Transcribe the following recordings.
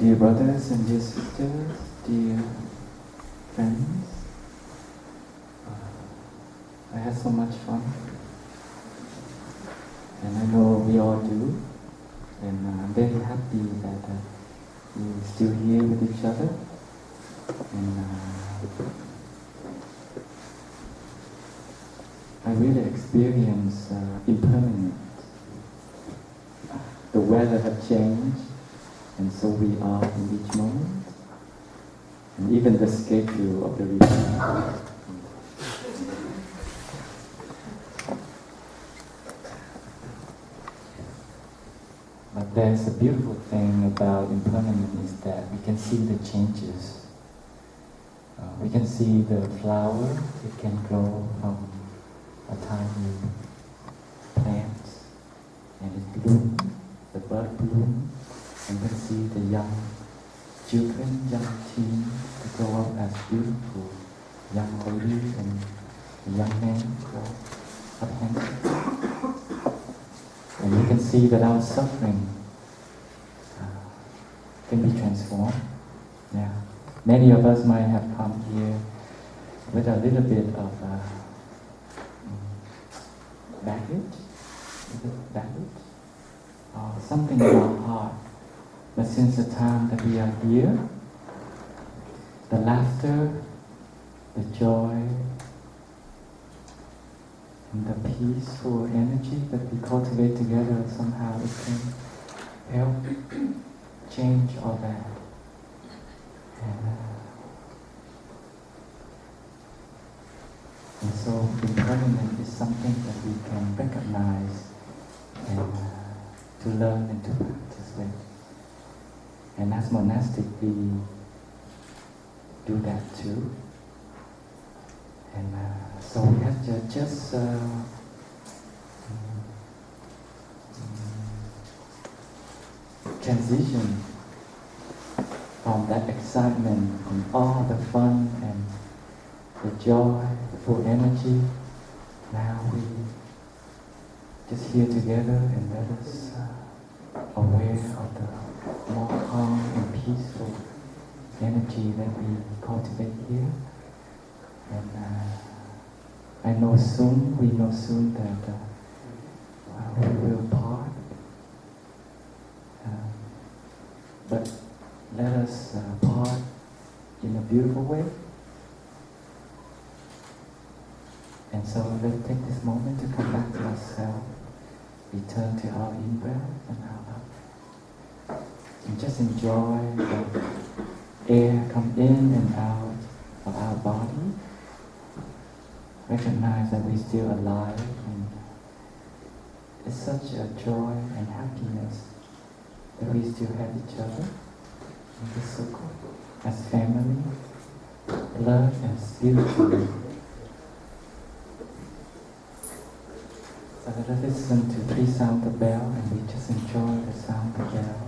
Dear brothers and dear sisters, dear friends, I had so much fun, and I know we all do, and I'm very happy that we're still here with each other, and I really experience impermanence. The weather have changed, and so we are in each moment, and even the schedule of the retreat. But there's a beautiful thing about impermanence is that we can see the changes. We can see the flower, it can grow from a tiny plant, and it blooms, the bud blooms, and we can see the young children, young teens, to grow up as beautiful young ladies and young men grow up handsome. And we can see that our suffering can be transformed. Yeah. Many of us might have come here with a little bit of baggage, or something in our heart. But since the time that we are here, the laughter, the joy, and the peaceful energy that we cultivate together, somehow it can help change all that. And so impermanence is something that we can recognize and to learn and to practice with. And as monastic, we do that too. And so we have to just transition from that excitement and all the fun and the joy, the full energy. Now we just here together and let us aware of the more calm and peaceful energy that we cultivate here. And we know soon that we will part. But let us part in a beautiful way. And so let's take this moment to come back to ourselves, return to our in-breath and our out. And just enjoy the air come in and out of our body. Recognize that we're still alive, and it's such a joy and happiness that we still have each other in this circle as family, blood and spiritually. So let us listen to 3 sound the bell, and we just enjoy the sound of the bell.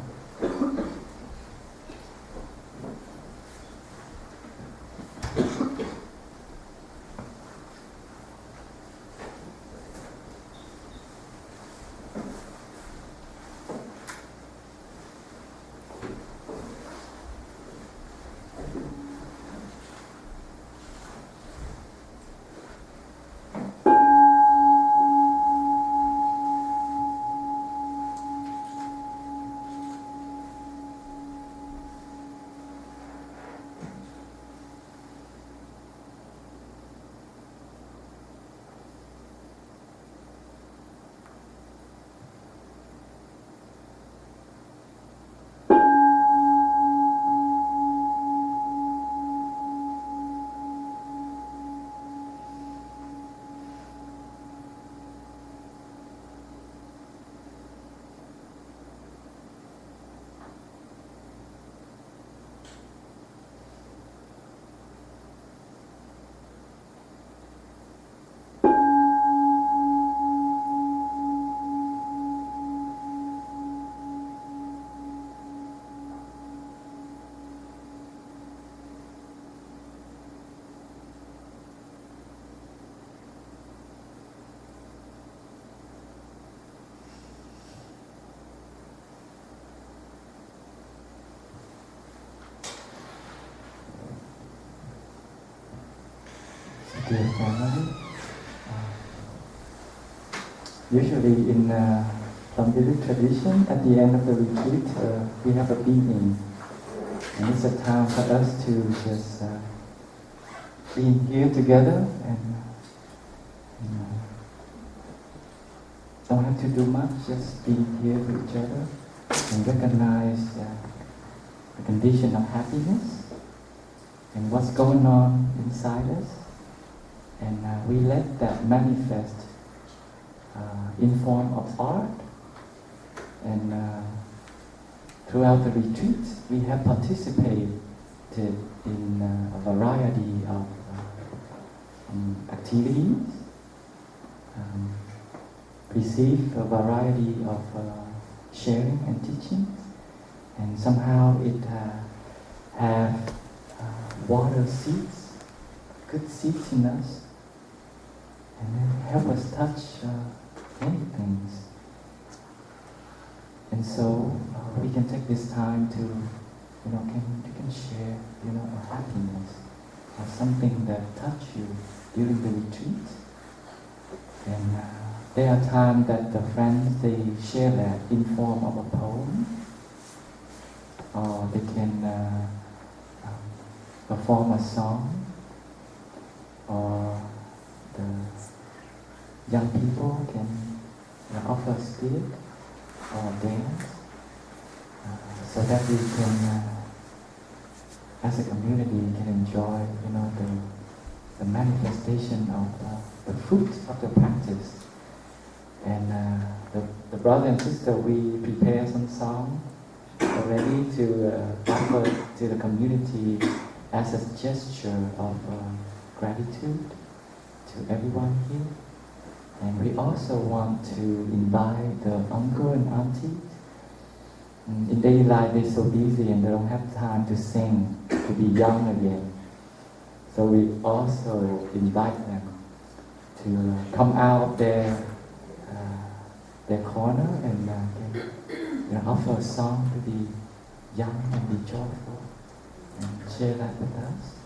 dear family. Usually in Buddhist tradition, at the end of the retreat, we have a meeting. And it's a time for us to just be here together and don't have to do much, just be here with each other and recognize the condition of happiness and what's going on inside us. And we let that manifest in form of art. And throughout the retreat, we have participated in a variety of activities, received a variety of sharing and teaching, and somehow it have watered seeds, good seeds in us, and then help us touch many things. And so we can take this time to, you can share, a happiness or something that touched you during the retreat. And there are times that the friends, they share that in form of a poem, or they can perform a song, or the young people can offer a stick or dance, so that we can, as a community, can enjoy, the manifestation of the fruit of the practice. And the brother and sister, we prepare some song already to offer to the community as a gesture of gratitude to everyone here. And we also want to invite the uncle and aunties. In daily life, they're so busy and they don't have time to sing, to be young again. So we also invite them to come out of their corner and offer a song to be young and be joyful and share that with us.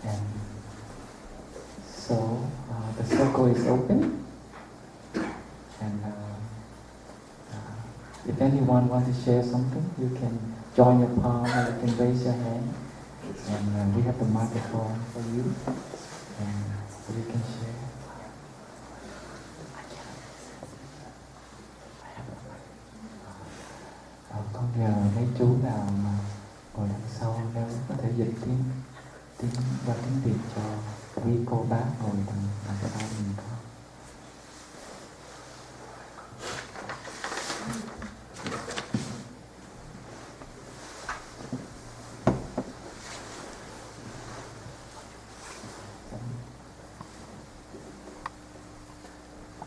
And so the circle is open, and if anyone wants to share something, you can join your palm or you can raise your hand, and we have the microphone for you, and so you can share. Con nhờ mấy chú nào mà ngồi đằng sau nếu có thể dịch tiếng và tiếng Việt cho quý cô bác ngồi đằng sau mình con.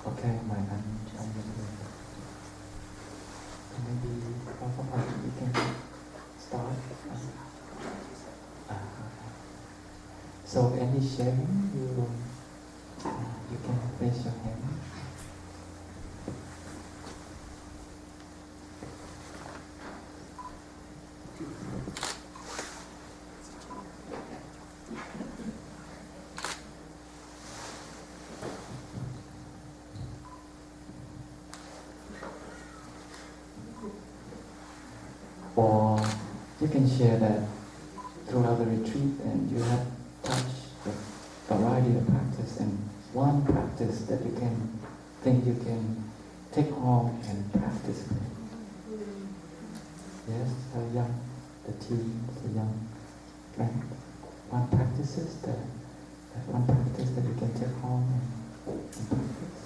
Okay, mời anh cho anh dịch. Maybe we can start. So any sharing, you can raise your hand. Or you can share that throughout the retreat and you have touched the variety of practice, and one practice that you can think you can take home and practice with. Yes, the teens, the young friends. One practice that you can take home and practice.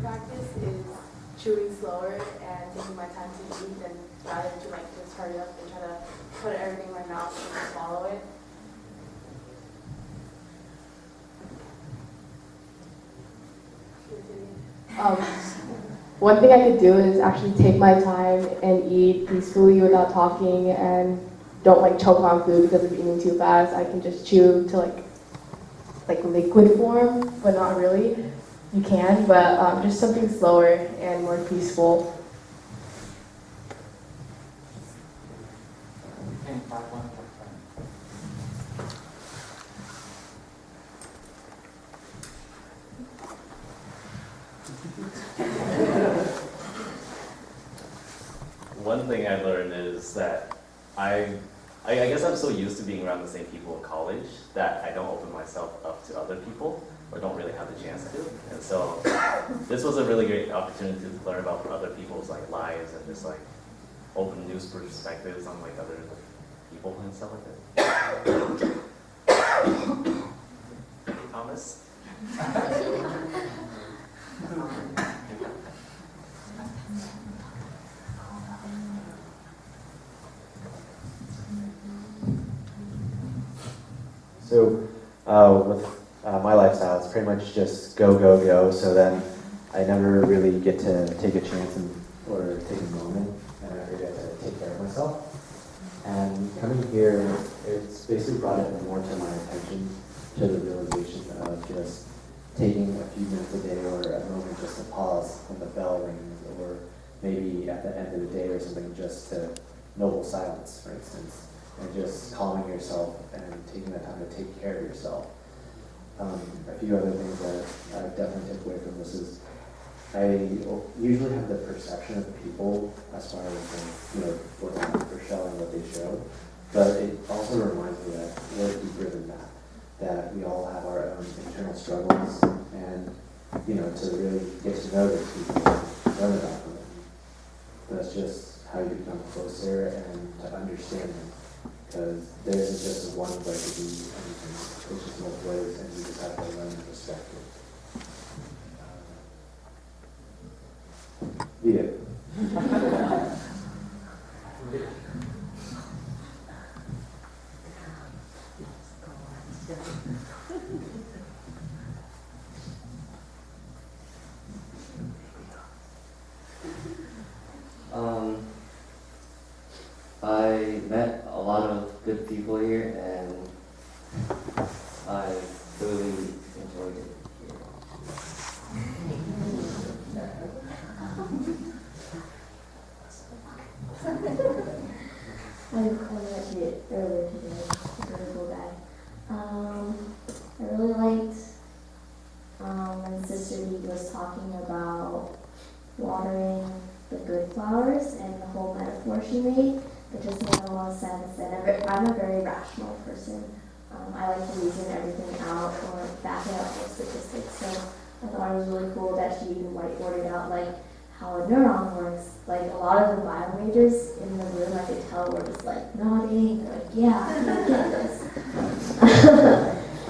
Practice is chewing slower and taking my time to eat, and rather to just hurry up and try to put everything in my mouth and swallow it. one thing I could do is actually take my time and eat peacefully without talking, and don't like choke on food because of eating too fast. I can just chew to like liquid form, but not really. You can, but just something slower and more peaceful. One thing I learned is that I guess I'm so used to being around the same people in college that I don't open myself up to other people, or don't really have the chance to. And so this was a really great opportunity to learn about other people's like lives and just like open new perspectives on like other people and stuff like that. Thomas? So with my lifestyle, it's pretty much just go, go, go. So then I never really get to take a chance or take a moment, and I never get to take care of myself. And coming here, it's basically brought it more to my attention to the realization of just taking a few minutes a day or a moment just to pause when the bell rings, or maybe at the end of the day or something, just to noble silence, for instance. And just calming yourself and taking the time to take care of yourself. A few other things that I definitely took away from this is I usually have the perception of people as far as what they're showing, what they show, but it also reminds me that we're deeper than that. That we all have our own internal struggles, and to really get to know those people, learn about them. That's just how you become closer and to understand them. Because there isn't just one way to do anything. There's just multiple ways, and you just have to learn and respect it. Yeah. I met a lot of good people here, and I really enjoyed it here. I met it earlier today. He's a really cool guy. I really liked when Sister Lee was talking about watering the good flowers and the whole metaphor she made. It just made a lot of sense, and I'm a very rational person. I like to reason everything out or back it up with statistics, so I thought it was really cool that she even whiteboarded out like how a neuron works. Like a lot of the bio majors in the room, I could tell were just like nodding, like, yeah, I get this.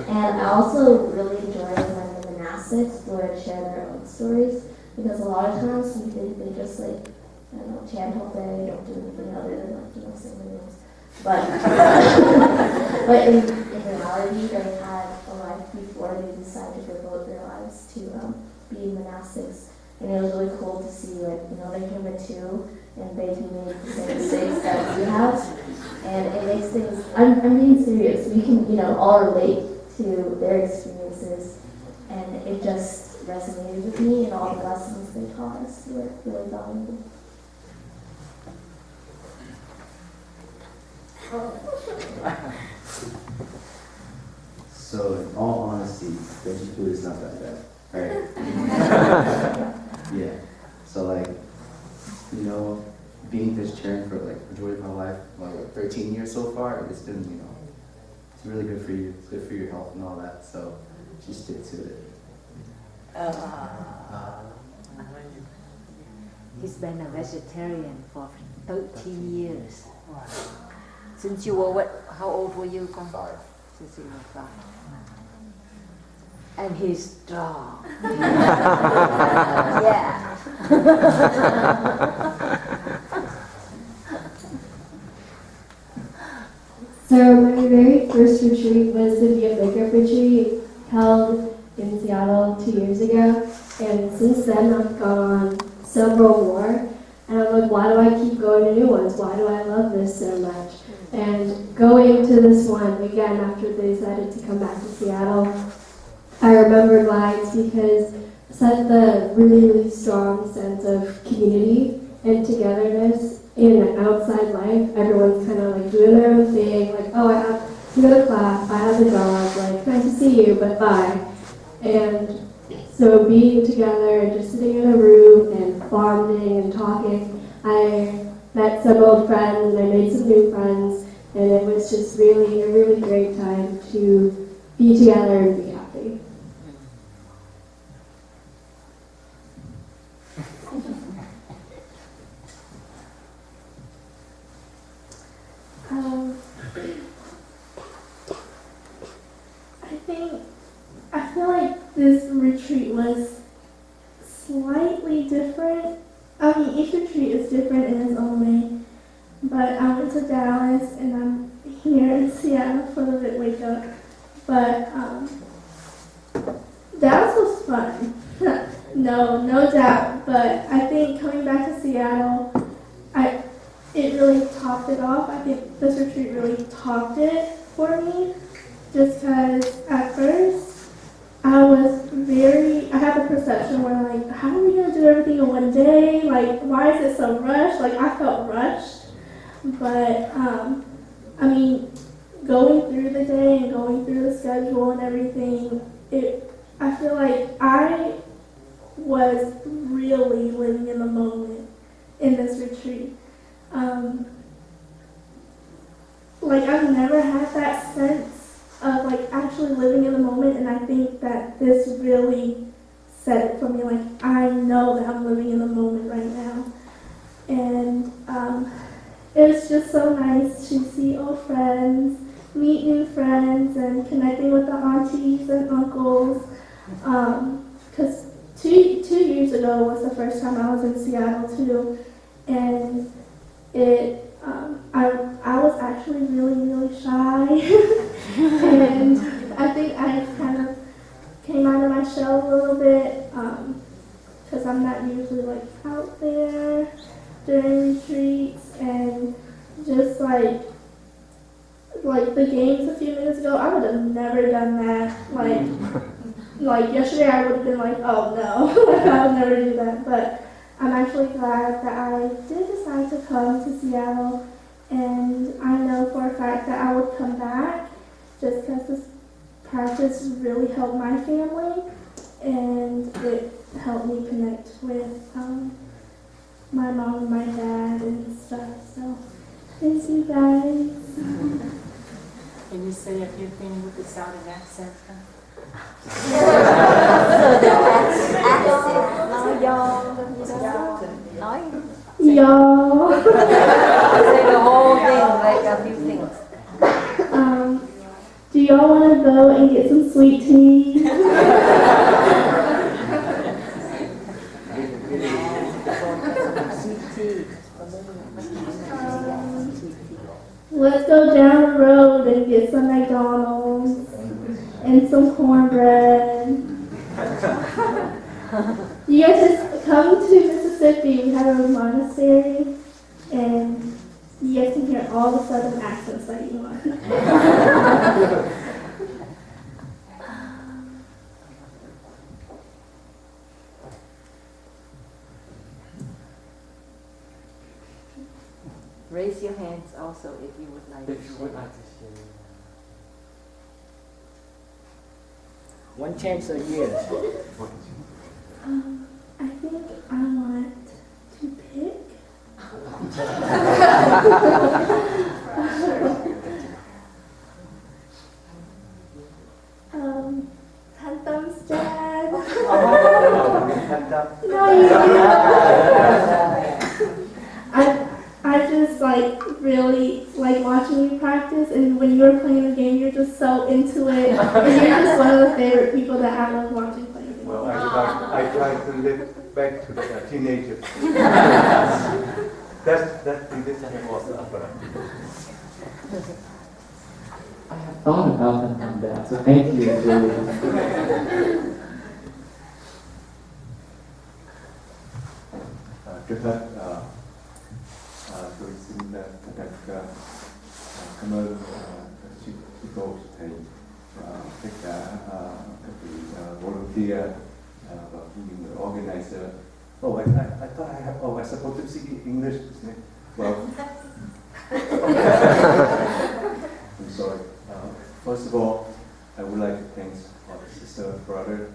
And I also really enjoyed when the monastics would share their own stories, because a lot of times we think they just like, I don't know, chant all day, don't do anything other than like, sing the names. But but in reality, they had a life before they decided to devote their lives to being monastics. And it was really cool to see, like, they're human too, and they can make the same mistakes that we have. And it makes things, I'm being serious, we can, all relate to their experiences. And it just resonated with me, and all the lessons they taught us were really valuable. So, in all honesty, veggie food is not that bad, right? Yeah. So, being vegetarian for majority of my life, 13 years so far, it's been, it's really good for you. It's good for your health and all that. So, just stick to it. He's been a vegetarian for 13 years. Wow. Since you were how old were you? 5. Since you were 5. And he's strong. Yeah. So my very first retreat was the Via Makeup retreat held in Seattle 2 years ago. And since then I've gone on several more. And I'm like, why do I keep going to new ones? Why do I love this so much? And going to this one, again, after they decided to come back to Seattle, I remembered why. It's because it set the really, really strong sense of community and togetherness in outside life. Everyone's kind of like doing their own thing, like, oh, I have to go to class, I have a job, like, nice to see you, but bye. And so being together and just sitting in a room and bonding and talking, I met some old friends and I made some new friends, and it was just really a really great time to be together and be happy. I feel like this retreat was slightly different. I mean, each retreat is different in its own way. But I went to Dallas and I'm here in Seattle for the Lit Wake Up. But Dallas was fun. no doubt. But I think coming back to Seattle, it really topped it off. I think this retreat really topped it for me. Just because at first I had the perception where like, how are we going to do everything in one day? Like, why is it so rushed? Like, I felt rushed. But, I mean, going through the day and going through the schedule and everything, I feel like I was really living in the moment in this retreat. Like, I've never had that sense of like actually living in the moment, and I think that this really said it for me. Like, I know that I'm living in the moment right now. And it's just so nice to see old friends, meet new friends, and connecting with the aunties and uncles. Because two years ago was the first time I was in Seattle too, and I was actually really, really shy, and I think I kind of came out of my shell a little bit, because I'm not usually like out there during retreats, and just like the games a few minutes ago, I would have never done that. Like yesterday, I would have been like, oh no, like I would never do that. But I'm actually glad that I did decide to come to Seattle, and I know for a fact that I would come back just because this practice really helped my family, and it helped me connect with my mom and my dad and stuff. So thank you guys. Can you say a few things with the Southern accent? Y'all. Say the whole thing, like a few things. Do y'all want to go and get some sweet tea? Let's go down the road and get some McDonald's and some cornbread. You guys just come to Mississippi. We have a monastery, and you guys can hear all the southern accents that you want. Raise your hands also if you would like to If you would share. like to share. One chance a year. I think I want to pick. Tantam's dad. No, you I just like really like watching you practice, and when you're playing the game, you're just so into it. And you're just one of the favorite people that I love watching play the game. Well, I try to live back to the teenagers. That's the decision was upper. I have thought about that on that, so thank you, Julie. thật tôi xin thật cảm ơn chị cô, thầy, tất cả các vị volunteer và những người organizer. Oh, I thought I have. Oh, I'm supposed to speak English. Well, I'm sorry. First of all, I would like to thank all the sister, brother,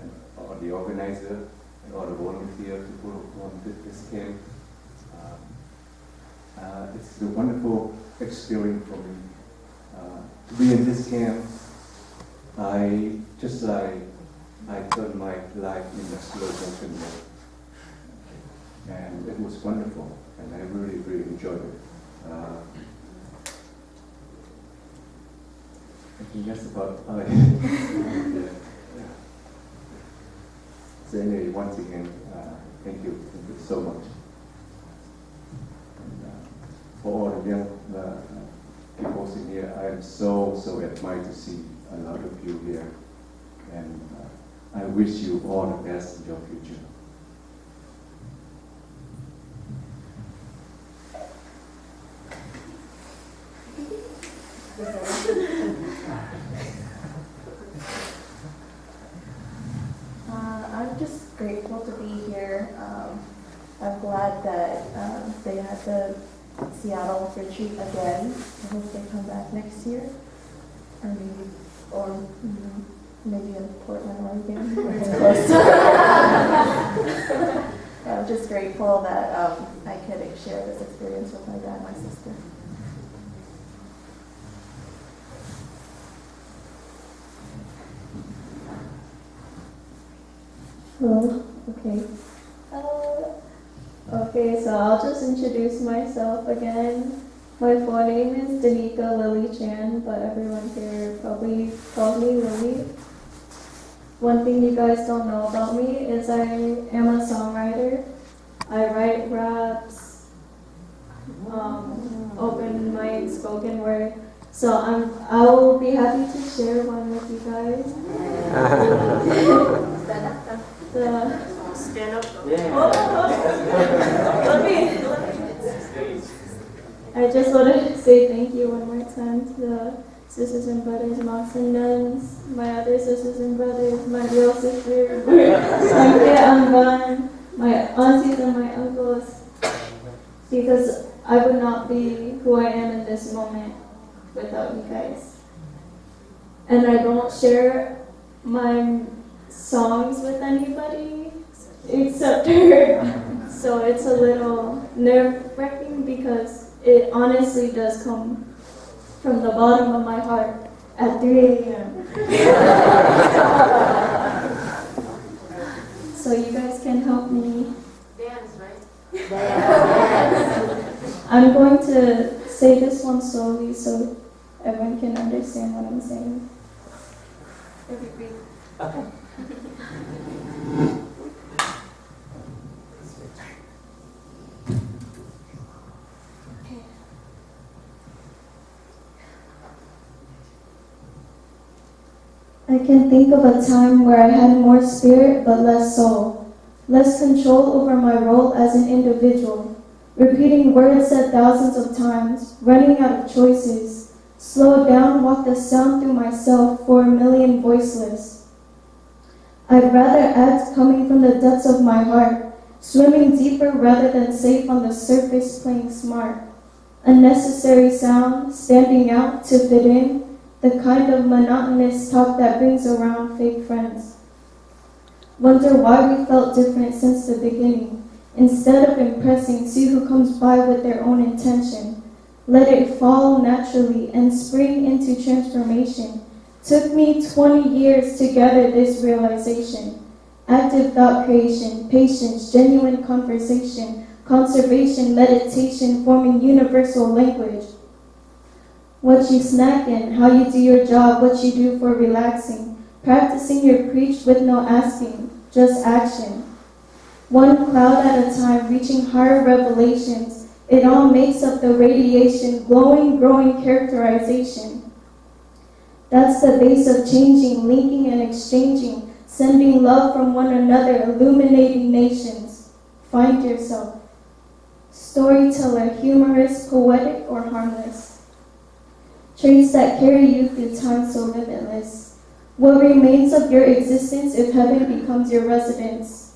and all the organizer, and all the volunteers who wanted this camp. It's a wonderful experience for me to be in this camp. I turned my life in a slow motion mode, and it was wonderful, and I really, really enjoyed it. I think that's about it. Yeah. So anyway, once again, thank you so much. And, for all the young people in here, I am so admired to see a lot of you here, and I wish you all the best in your future. I'm just grateful to be here. I'm glad that they had the Seattle retreat again. I hope they come back next year, or maybe in Portland, Oregon, where it's close. I'm just grateful that I could share this experience with my dad and my sister. Hello. Okay. Okay, so I'll just introduce myself again. My full name is Danica Lily Chan, but everyone here probably calls me Lily. One thing you guys don't know about me is I am a songwriter. I write raps, open mic, spoken word. So I will be happy to share one with you guys. Stand up. I just want to say thank you one more time to the sisters and brothers, monks and nuns, my other sisters and brothers, my real sister, my aunties and my uncles, because I would not be who I am in this moment without you guys. And I don't share my songs with anybody except her. So it's a little nerve-wracking because it honestly does come from the bottom of my heart at 3 a.m. So you guys can help me. Dance, right? I'm going to say this one slowly so everyone can understand what I'm saying. I can think of a time where I had more spirit but less soul, less control over my role as an individual, repeating words said thousands of times, running out of choices, slowed down, walked the sound through myself for a million voiceless. I'd rather act coming from the depths of my heart, swimming deeper rather than safe on the surface playing smart. Unnecessary sound, standing out to fit in, the kind of monotonous talk that brings around fake friends. Wonder why we felt different since the beginning. Instead of impressing, see who comes by with their own intention. Let it fall naturally and spring into transformation. Took me 20 years to gather this realization. Active thought creation, patience, genuine conversation, conservation, meditation, forming universal language. What you snacking, how you do your job, what you do for relaxing. Practicing your preach with no asking, just action. One cloud at a time, reaching higher revelations. It all makes up the radiation, glowing, growing characterization. That's the base of changing, linking and exchanging, sending love from one another, illuminating nations. Find yourself. Storyteller, humorous, poetic, or harmless. Traits that carry you through time so limitless. What remains of your existence if heaven becomes your residence?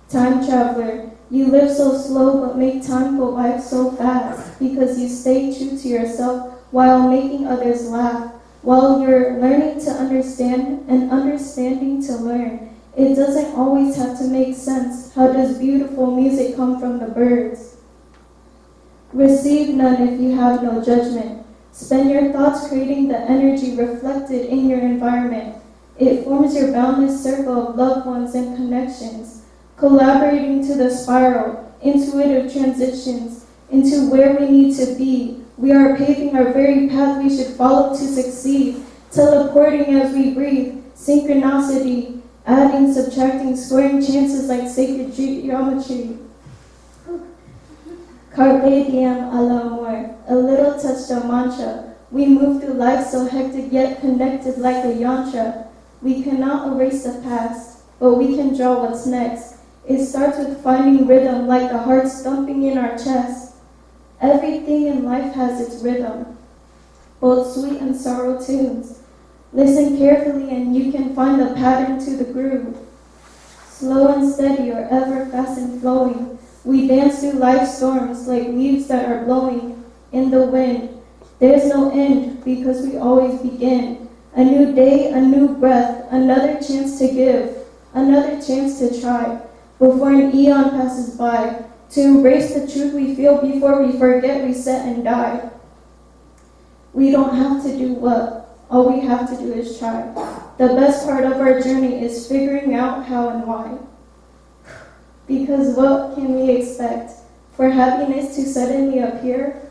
Time traveler, you live so slow but make time go by so fast because you stay true to yourself while making others laugh. While you're learning to understand and understanding to learn, it doesn't always have to make sense. How does beautiful music come from the birds? Receive none if you have no judgment. Spend your thoughts creating the energy reflected in your environment. It forms your boundless circle of loved ones and connections, collaborating to the spiral, intuitive transitions into where we need to be. We are paving our very path we should follow to succeed, teleporting as we breathe, synchronicity, adding, subtracting, squaring chances like sacred geometry. Carpe diem a l'amor, a little touched of mantra. We move through life so hectic yet connected like a yantra. We cannot erase the past, but we can draw what's next. It starts with finding rhythm like the heart thumping in our chest. Everything in life has its rhythm, both sweet and sorrow tunes. Listen carefully and you can find the pattern to the groove. Slow and steady or ever fast and flowing. We dance through life's storms like leaves that are blowing in the wind. There's no end because we always begin. A new day, a new breath, another chance to give, another chance to try before an eon passes by, to embrace the truth we feel before we forget, reset, and die. We don't have to do what, all we have to do is try. The best part of our journey is figuring out how and why. Because what can we expect? For happiness to suddenly appear?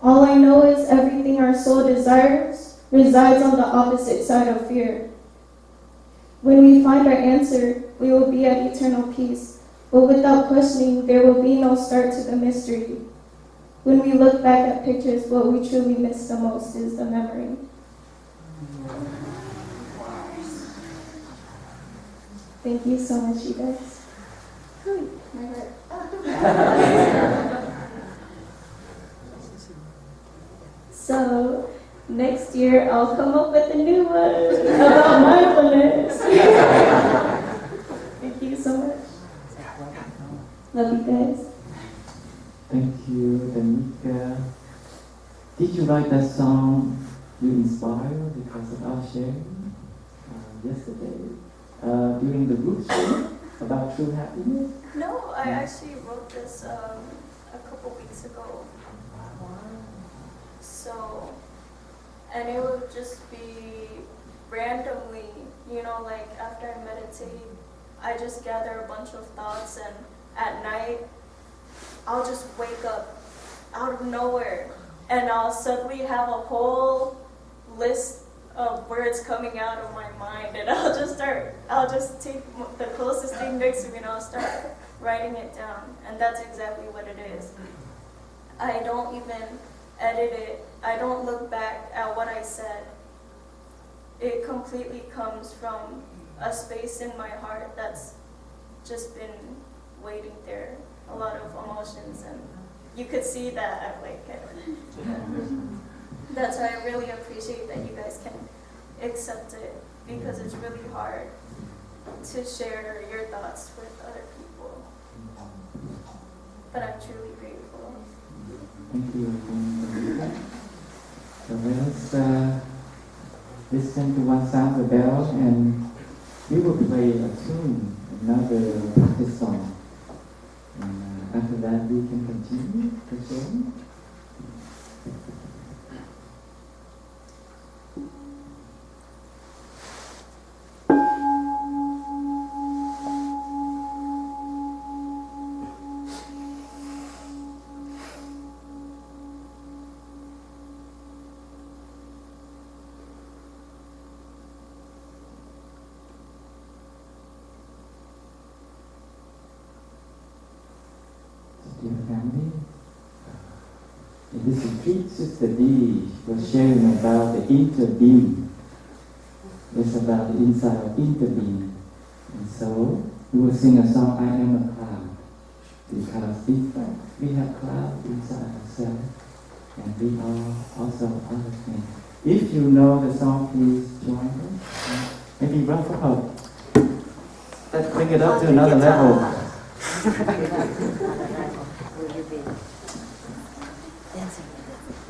All I know is everything our soul desires resides on the opposite side of fear. When we find our answer, we will be at eternal peace. But without questioning, there will be no start to the mystery. When we look back at pictures, what we truly miss the most is the memory. Thank you so much, you guys. My heart. So, next year I'll come up with a new one about mindfulness. Thank you so much. Love you guys. Thank you, Danica. Did you write that song you inspired because of our sharing yesterday during the group show about true happiness? No, I actually wrote this a couple weeks ago. So, and it would just be randomly, you know, like after I meditate, I just gather a bunch of thoughts, and at night, I'll just wake up out of nowhere and I'll suddenly have a whole list of words coming out of my mind, and I'll just take the closest thing next to me and I'll start writing it down. And that's exactly what it is. I don't even edit it. I don't look back at what I said. It completely comes from a space in my heart that's just been waiting there. A lot of emotions, and you could see that I'm like, that's why I really appreciate that you guys can accept it, because it's really hard to share your thoughts with other people. But I'm truly grateful. Thank you. So let's listen to one sound the bell, and we will play a tune, another practice song. And after that, we can continue the sharing. Dear family, in this retreat, Sister D was sharing about the interbeing. It's about the inside of interbeing. And so we will sing a song, I Am a Cloud. the kind of feedback. We have cloud inside ourselves, and we are also understand. If you know the song, please join us. Maybe rough up. Let's bring it up to another level. Will you be dancing with it?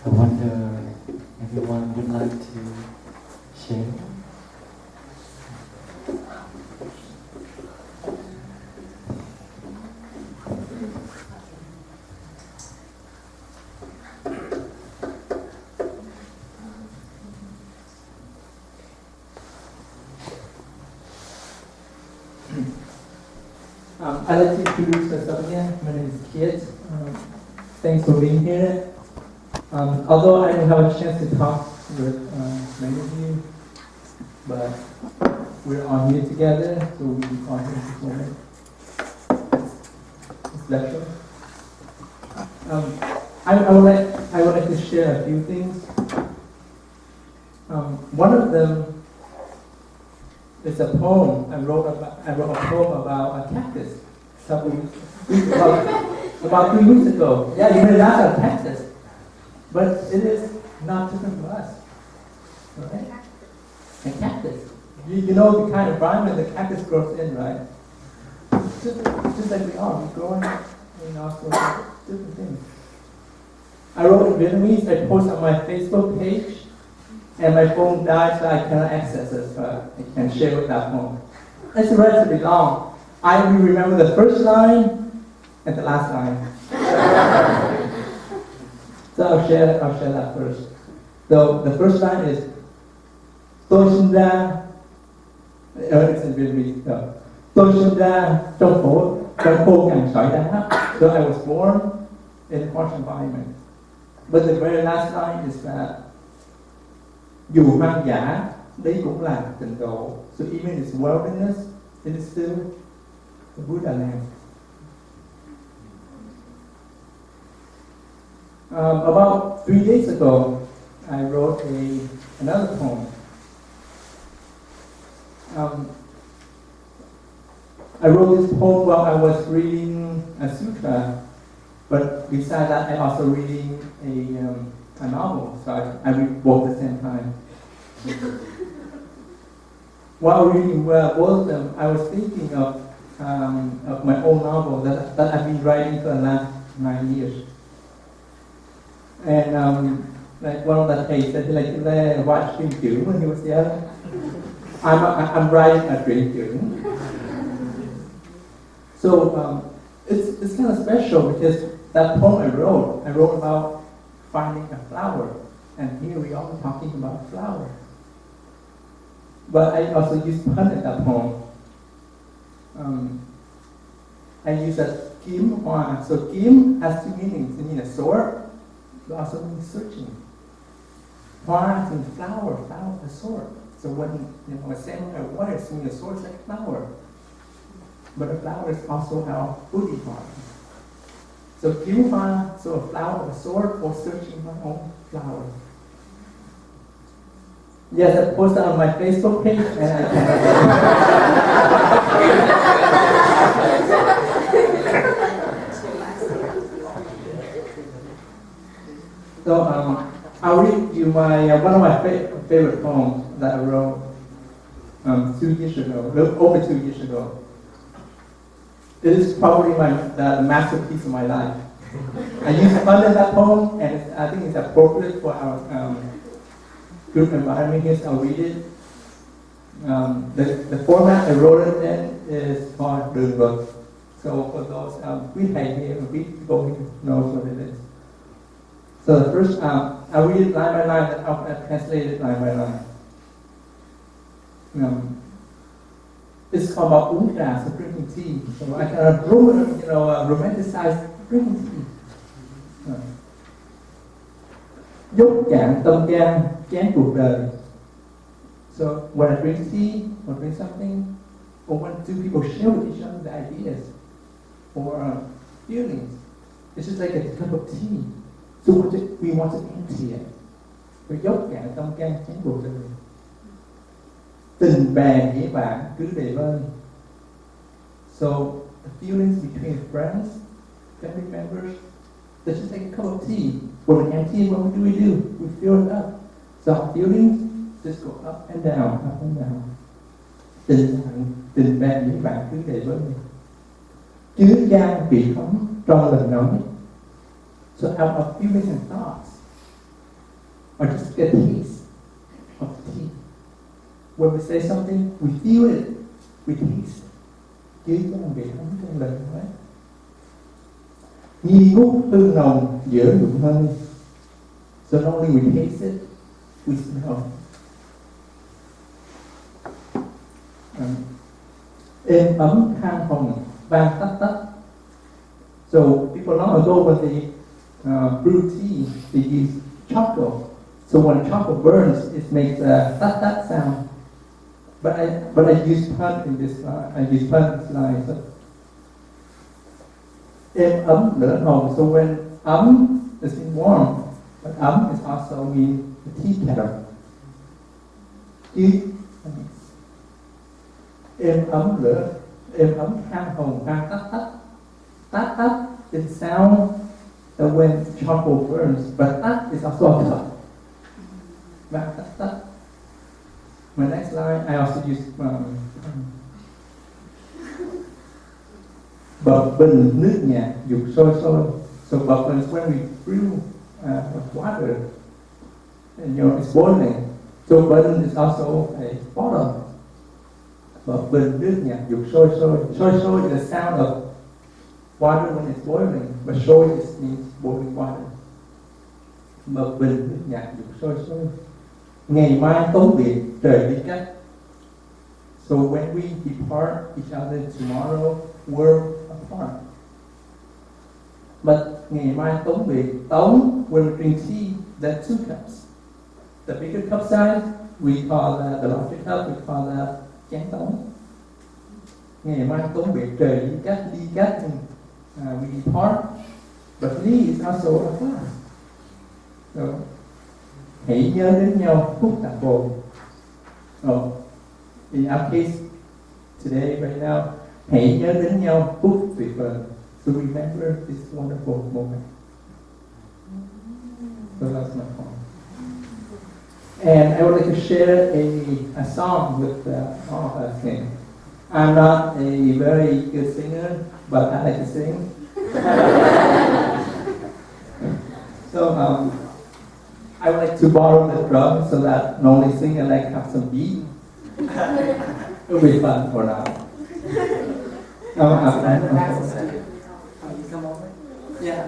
I wonder everyone would like to share. I'd like to introduce myself again. My name is Kit. Thanks for being here. Although I didn't have a chance to talk with many of you, but we're all here together, so we can all hear this moment. special. I would like to share a few things. One of them is a poem. I wrote a poem about a cactus about 3 weeks ago. Yeah, you may laugh at cactus, but it is not different from us. Right? A cactus. You know the kind of environment the cactus grows in, right? Just like we are. We grow in all sorts of different things. I wrote in Vietnamese. I posted on my Facebook page, and my phone died, so I cannot access it. So I can share with that phone. It's relatively long. I will remember the first line and the last line. So I'll share that first. So the first line is Tôi sinh ra, it's in Vietnamese. Tôi sinh ra trong khô cằn sỏi đá. So I was born in a harsh environment. But the very last line is that dù hoang dã, đấy cũng là tịnh độ. So even in its wilderness, it is still the Buddha land. About 3 days ago, I wrote another poem. I wrote this poem while I was reading a sutra, but besides that, I also reading a novel, so I read both at the same time. While reading both of them, I was thinking of my own novel that I've been writing for the last 9 years. And like one of the thầy said, like they watch truyện chữ when he was young. I'm writing a truyện chữ. So it's kind of special because that poem I wrote about finding a flower, and here we are talking about flower. But I also use pun in that poem. I use a kiếm hoa. So kiếm has two meanings. It means a sword, but also means searching. Hoa means flower, a sword. So when a samurai warrior swing a sword, it's like a flower. But a flower is also our Buddhi part. So kiếm hoa, so a flower, a sword, or searching my own flower. Yes, I posted on my Facebook page, and I So I'll read you one of my favorite poems that I wrote 2 years ago, over 2 years ago. It is probably the masterpiece of my life. I used fun in that poem, and I think it's appropriate for our group environment here, so I'll read it. The format I wrote it in is called Đường Luật. So for those quý thầy here, quý people here knows what it is. So the first, I'll read it line by line, and I'll translate it line by line. It's called about uống trà, so drinking tea. So I kind of romanticize drinking tea. Dốc cạn tâm can, chén cuộc đời. So when I drink tea or drink something, or when two people share with each other the ideas or feelings, it's just like a cup of tea. So we want to empty it. Rồi dốc cạn tâm can, chén cuộc đời. Tình bè nghĩa bạn cứ để vơi. So the feelings between friends, family members, they're just like a cup of tea. When we empty it, what do? We fill it up. So our feelings just go up and down, up and down. Tình bè nghĩa bạn cứ để vơi. Chứa chan vị ấm trong lời nói. So our feelings and thoughts are just a taste of tea. When we say something, we feel it, we taste it. Chứ không bị ấm trong lời nói. Nghi ngút hương nồng giữa nụ hơi. So not only we taste it, we smell it. Êm ấm than hồng vang tắt tắt. So people long ago when they brew tea, they use charcoal. So when charcoal burns, it makes a tắt tắt sound. But I use pun in this line. I use pun in this line. So, Êm ấm lửa hồng. So when is mean warm, but is also mean the tea kettle. Êm ấm lửa, êm ấm than hồng than tắt tắt. Tắt tắt is sound that when charcoal burns, but tắt is also a cut. Back tắt tắt. My next line, I also use bập bình nước nhạt dục sôi sôi. So bập bình is when we brew water, and it's boiling. So bình is also a bottom. Bập bình nước nhạt dục sôi sôi. Sôi sôi is the sound of water when it's boiling, but sôi means boiling water. Bập bình nước nhạt dục sôi sôi. Ngày mai tống biệt trời đi cách. So when we depart each other tomorrow, we're apart. But ngày mai tống biệt, tống, when we drink tea, there are 2 cups. The bigger cup size, we call that, the larger cup, we call that chén tống. Ngày mai tống biệt trời đi cách, we depart. But lee is also a class. So, hãy nhớ đến nhau phút tạc bồn. In our case, today, right now, hãy nhớ đến nhau phút tuyệt vời. So remember this wonderful moment. So that's my poem. And I would like to share a song with all of us sing. I'm not a very good singer, but I like to sing. So I would like to borrow the drum so that not only sing, I like to have some beat. It'll be fun for now. Come over. Yeah.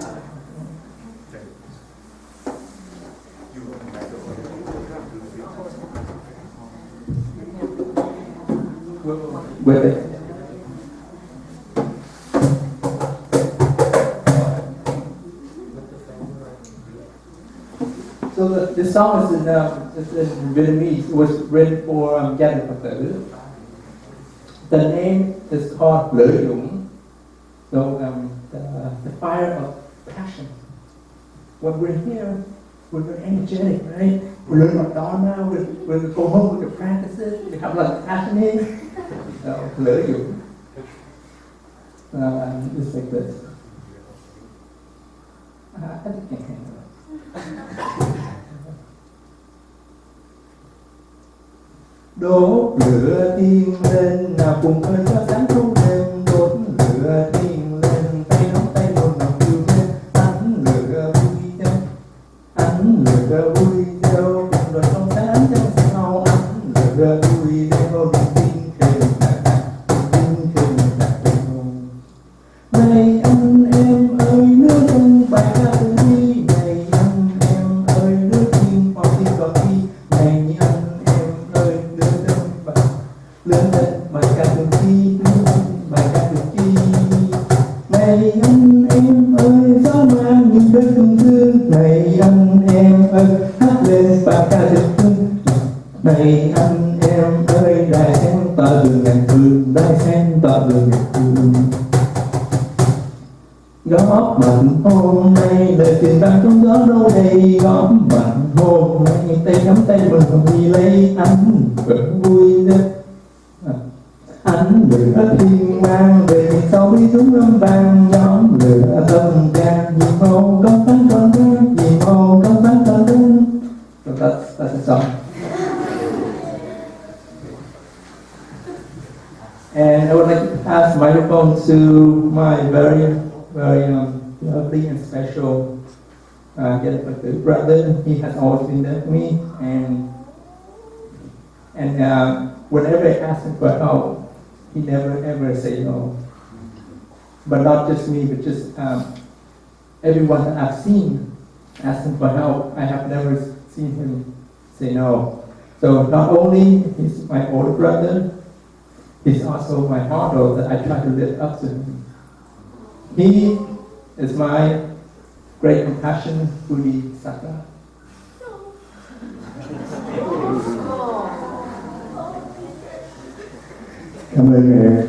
With it. So the song is in Vietnamese. It was written for Gia đình Phật tử. The name is called Lửa Dũng. So the fire of passion. When we're here, we're very energetic, right? We learn our Dharma, we go home with the practices, we have a lot of passion in. So, Lửa Dũng. Just like this. I just can't handle it. Đốt lửa thiên lên, nào cùng khơi cho sáng thâu đêm. Đốt lửa thiên lên, tay nắm tay một lòng yêu thêm. Ánh lửa vui theo, ánh lửa vui theo, cùng đoàn trong sáng trong sau. Ánh lửa vui theo, niềm tin khơi lạc, niềm tin khơi lạc trong hồn. Này anh em ơi, nước thân bài ca từ đi. Này anh em ơi, nước thiên hoàng thiên còn đi. Này anh lớn lên bài ca từng chi, bài ca từng chi. Này anh em ơi, gió mang những đôi thương thương. Này anh em ơi, hát lên bài ca từng thương. Này anh em ơi, đại sen tỏa đường ngàn phương, đại sen tỏa đường ngàn phương. Góp mạnh hôm nay, lời tình vang trong gió đâu đây. Góp mạnh hôm nay, tay nắm tay mình còn đi lấy. Anh vẫn vui nhất. Ánh lửa thiên mang về sau bí súng âm vang. Nhóm lửa tâm can vì màu công tánh con đơn, vì màu công tánh con đơn. So that's the song. And I would like to pass the microphone to my very lovely and special brother. He has always been there for me, and whenever I ask him for help, he never ever say no. But not just me, but just everyone that I've seen ask him for help. I have never seen him say no. So not only he's my older brother, he's also my model that I try to live up to him. He is my great compassion Bodhisattva. Cảm ơn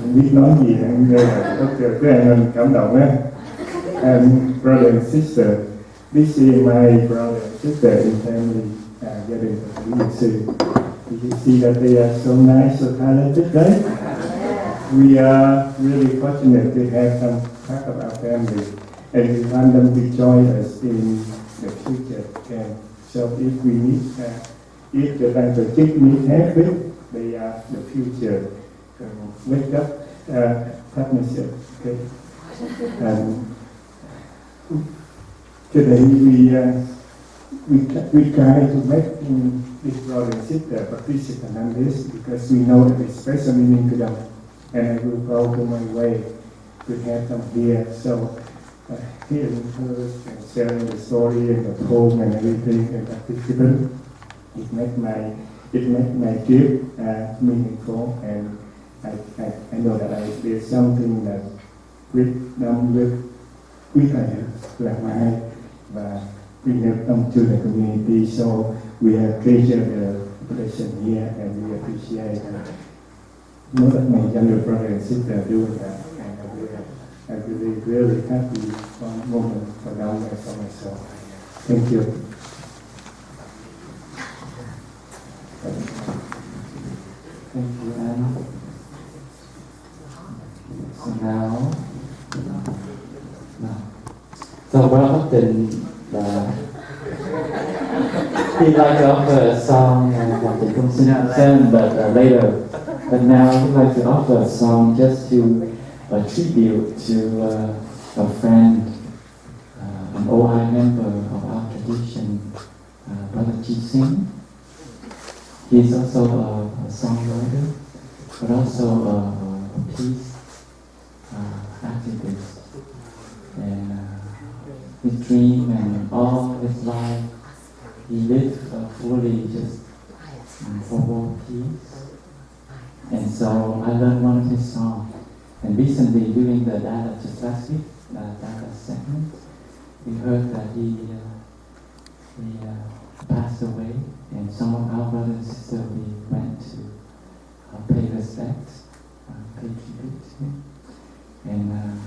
không biết nói gì nên là có cái anh cảm động á. And brother and sister, this is my brother and sister in family, gia đình của Lý Nhật Sư. You see that they are so nice, so talented, right? We are really fortunate to have them part of our family, and we want them to join us in the future. And so if we need, if the ban tổ chức need help with, they are the future wake up partnership. Okay. And today we try to make this brother and sister participant in this because we know that it's special meaning to them, and I will go to my way to have them here. So hearing her and sharing the story and the poem and everything and participant, it make my trip meaningful, and I know that there's something that with them with like my và bring them to the community. So we have treasured the relation here, and we appreciate most of my younger brother and sister doing that, and I'm really happy for a moment for them and for myself. Thank you. Thank you, Anna. So now, so very often we like to offer a song that the concern, but later. But now we'd like to offer a song just to tribute to a friend, an OI member of our tradition, Brother Chi Sing. He's also a songwriter, but also a peace activist. And his dream and all his life, he lived fully just for world peace. And so I learned one of his songs. And recently, during the Dada, just last week, Dada segment, we heard that he passed away. And some of our brothers and sisters, we went to pay respect, pay tribute to him. And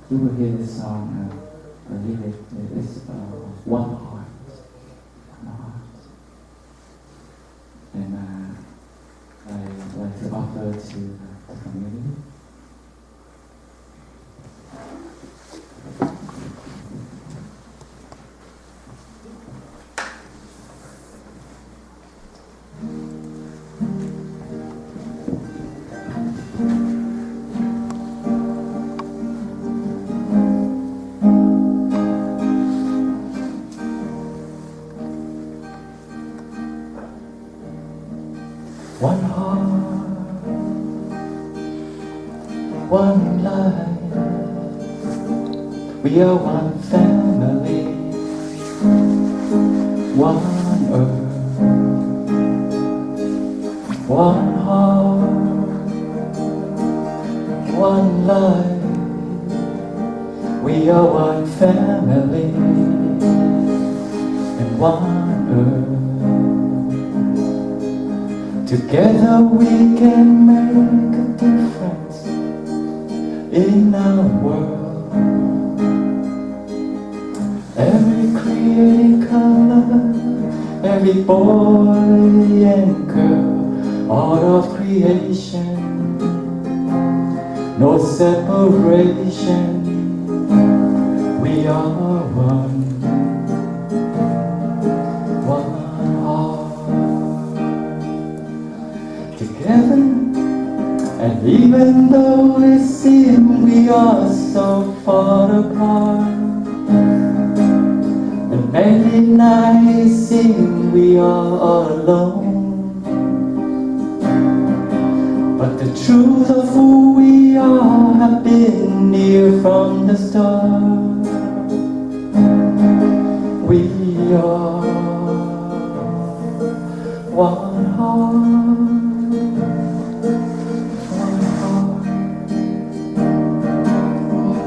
you will hear this song, the lyric is One Heart. One Heart. And I'd like to offer to the community. One heart, one life, we are one family, one earth, one heart, one life, we are one family, and one earth. Together we can make a difference in our world. Every creative color, every boy and girl, art of creation, no separation, we are one. And even though it seems we are so far apart, and many nights seem we are all alone, but the truth of who we are have been near from the start. We are one heart.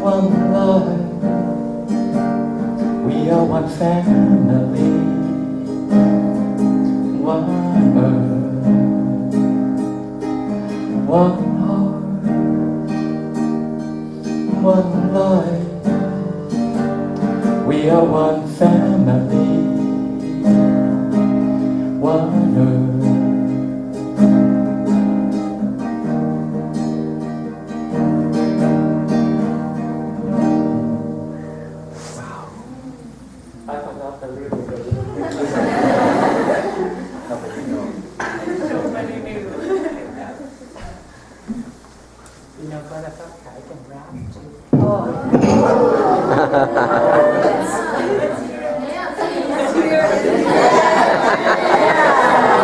One life, we are one family, one earth, one heart, one life. We are one family, one earth. Wow. I forgot the lyrics. Nobody knew. You know, but I thought I can rap too.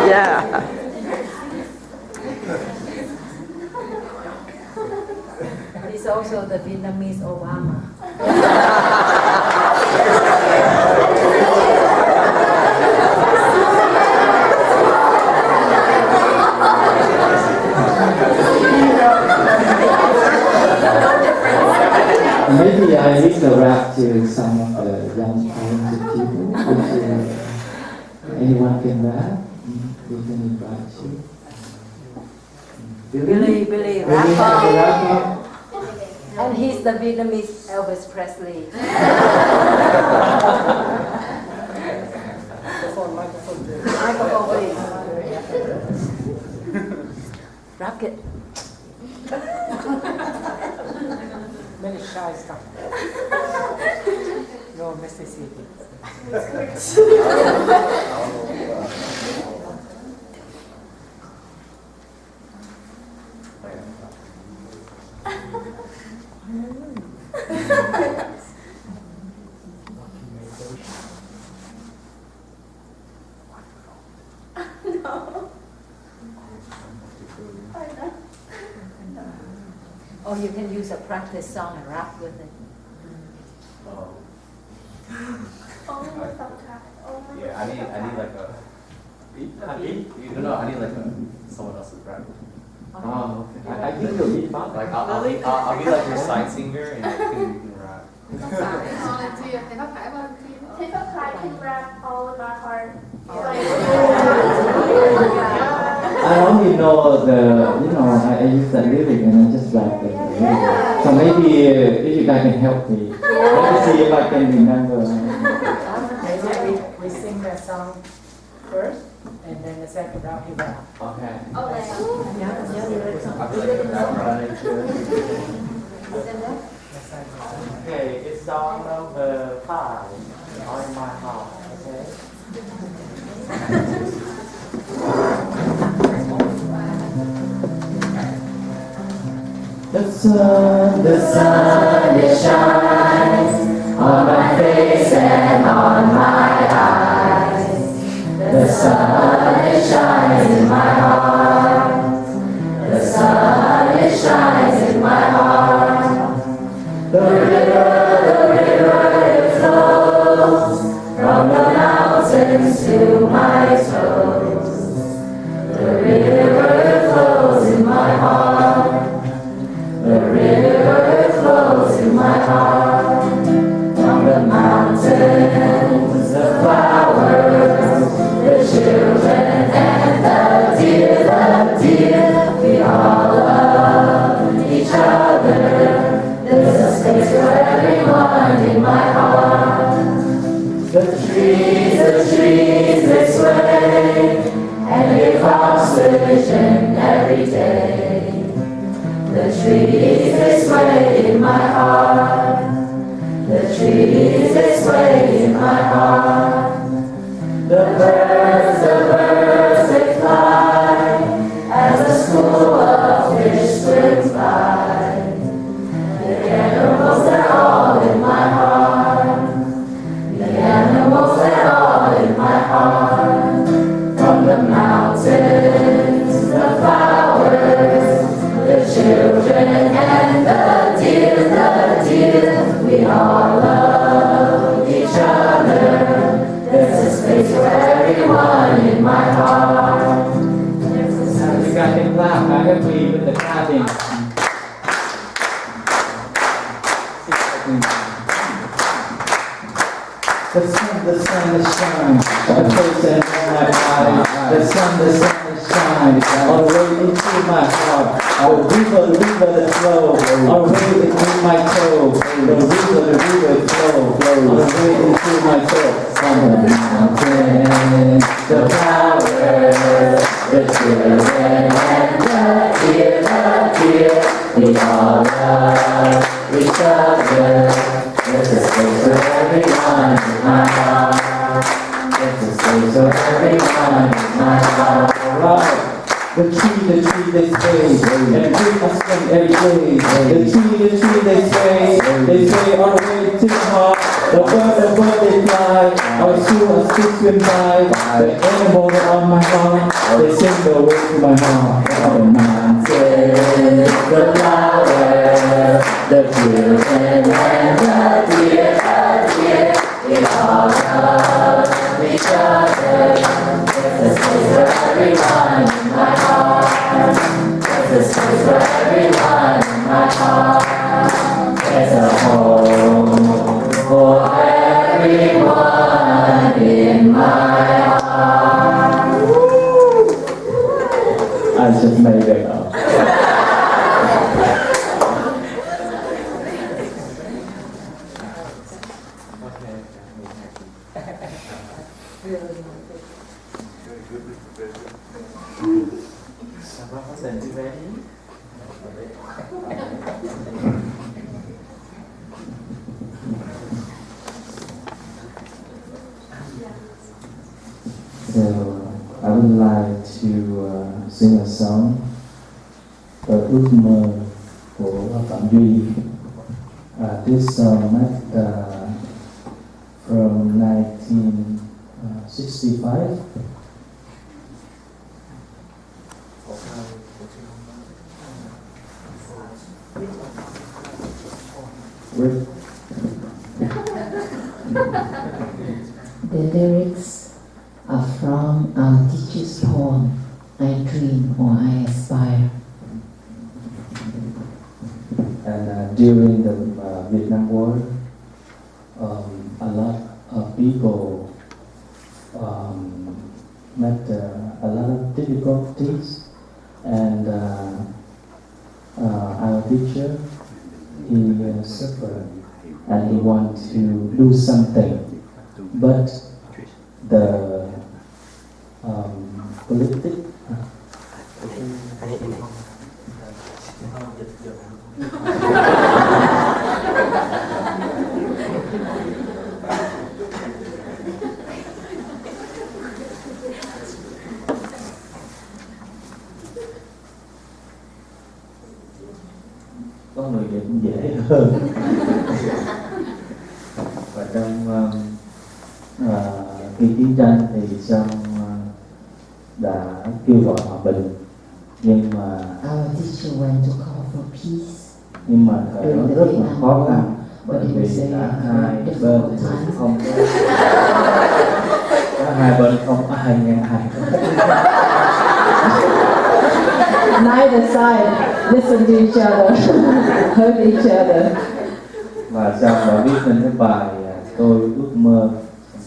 Yeah. He's also the Vietnamese Obama. Maybe I need to rap to some of the young talented people. If anyone can rap, we can invite you. Billy, Rap up. and he's the Vietnamese Elvis Presley. Microphone, please. Microphone, please. Rap it. Many shy stuff. No Mississippi. No. I know. Or you can use a practice song and rap with it. Oh. Only without time. Only Yeah, I need like a beat. A beat? You know, I need like someone else's rap. Oh, okay. I think you'll be fun. Like I'll be like your side singer and you can rap. Take a I can rap all of my heart. I only know I use the lyric and I just rap the lyric. So maybe if you guys can help me, let me see if I can remember. Maybe we sing that song first, and then the second round he rap. Okay. Okay, it's song number 5, On My Heart, okay? The sun it shines on my face and on my eyes. The sun it shines in my heart. The sun it shines in my heart. The river it flows from the mountains to my toes. The river flows in my heart. The river flows in my heart. From the mountains, the flowers, the children and the deer, we all love each other. There's a space for everyone in my heart. The trees, they sway and give oxygen every day. The trees, they sway in my heart. The trees, they sway in my heart. The birds, they fly as a school of fish swims by. The animals, they're all in my heart. The animals, they're all in my heart. From the mountains, the flowers, the children and the deer, we all love each other. There's a space for everyone in my heart. You guys can clap. I agree with the clapping. The sun is shining. The face and on my body. The sun is shine all the way into my heart. The river that flows all the way into my toe. The river flows all the way into my toe. On the mountain, the flowers, the children and the deer, we all love each other. There's a space for everyone in my heart. There's a space for everyone in my heart. Alright. The tree they say, and we must spend every day. The tree they say all the way to the heart. The bird they fly, our shoes swim by. The animals are on my heart, they sing the way to my heart. On the mountain, the flowers, the children and the deer, we all love each other. There's a space for everyone in my heart. There's a space for everyone in my heart. There's a home for everyone in my heart. I just made it up. So I would like to sing a song, ước mơ của Phạm Duy. This song made from 1965. The lyrics are from our teacher's poem, I Dream or I Aspire. And during the Vietnam War, a lot of people met a lot of difficulties, and our teacher, he suffered and he wanted to do something, but the politics có người Việt cũng dễ hơn. Và trong khi chiến tranh thì Song đã kêu gọi hòa bình, nhưng mà Our teacher went to call for peace. Nhưng mà thời đó rất là khó khăn, bởi vì cả hai bên không có ai nghe ai. Neither side listen to each other, hurt each other. Và Song đã viết nên cái bài Tôi ước mơ.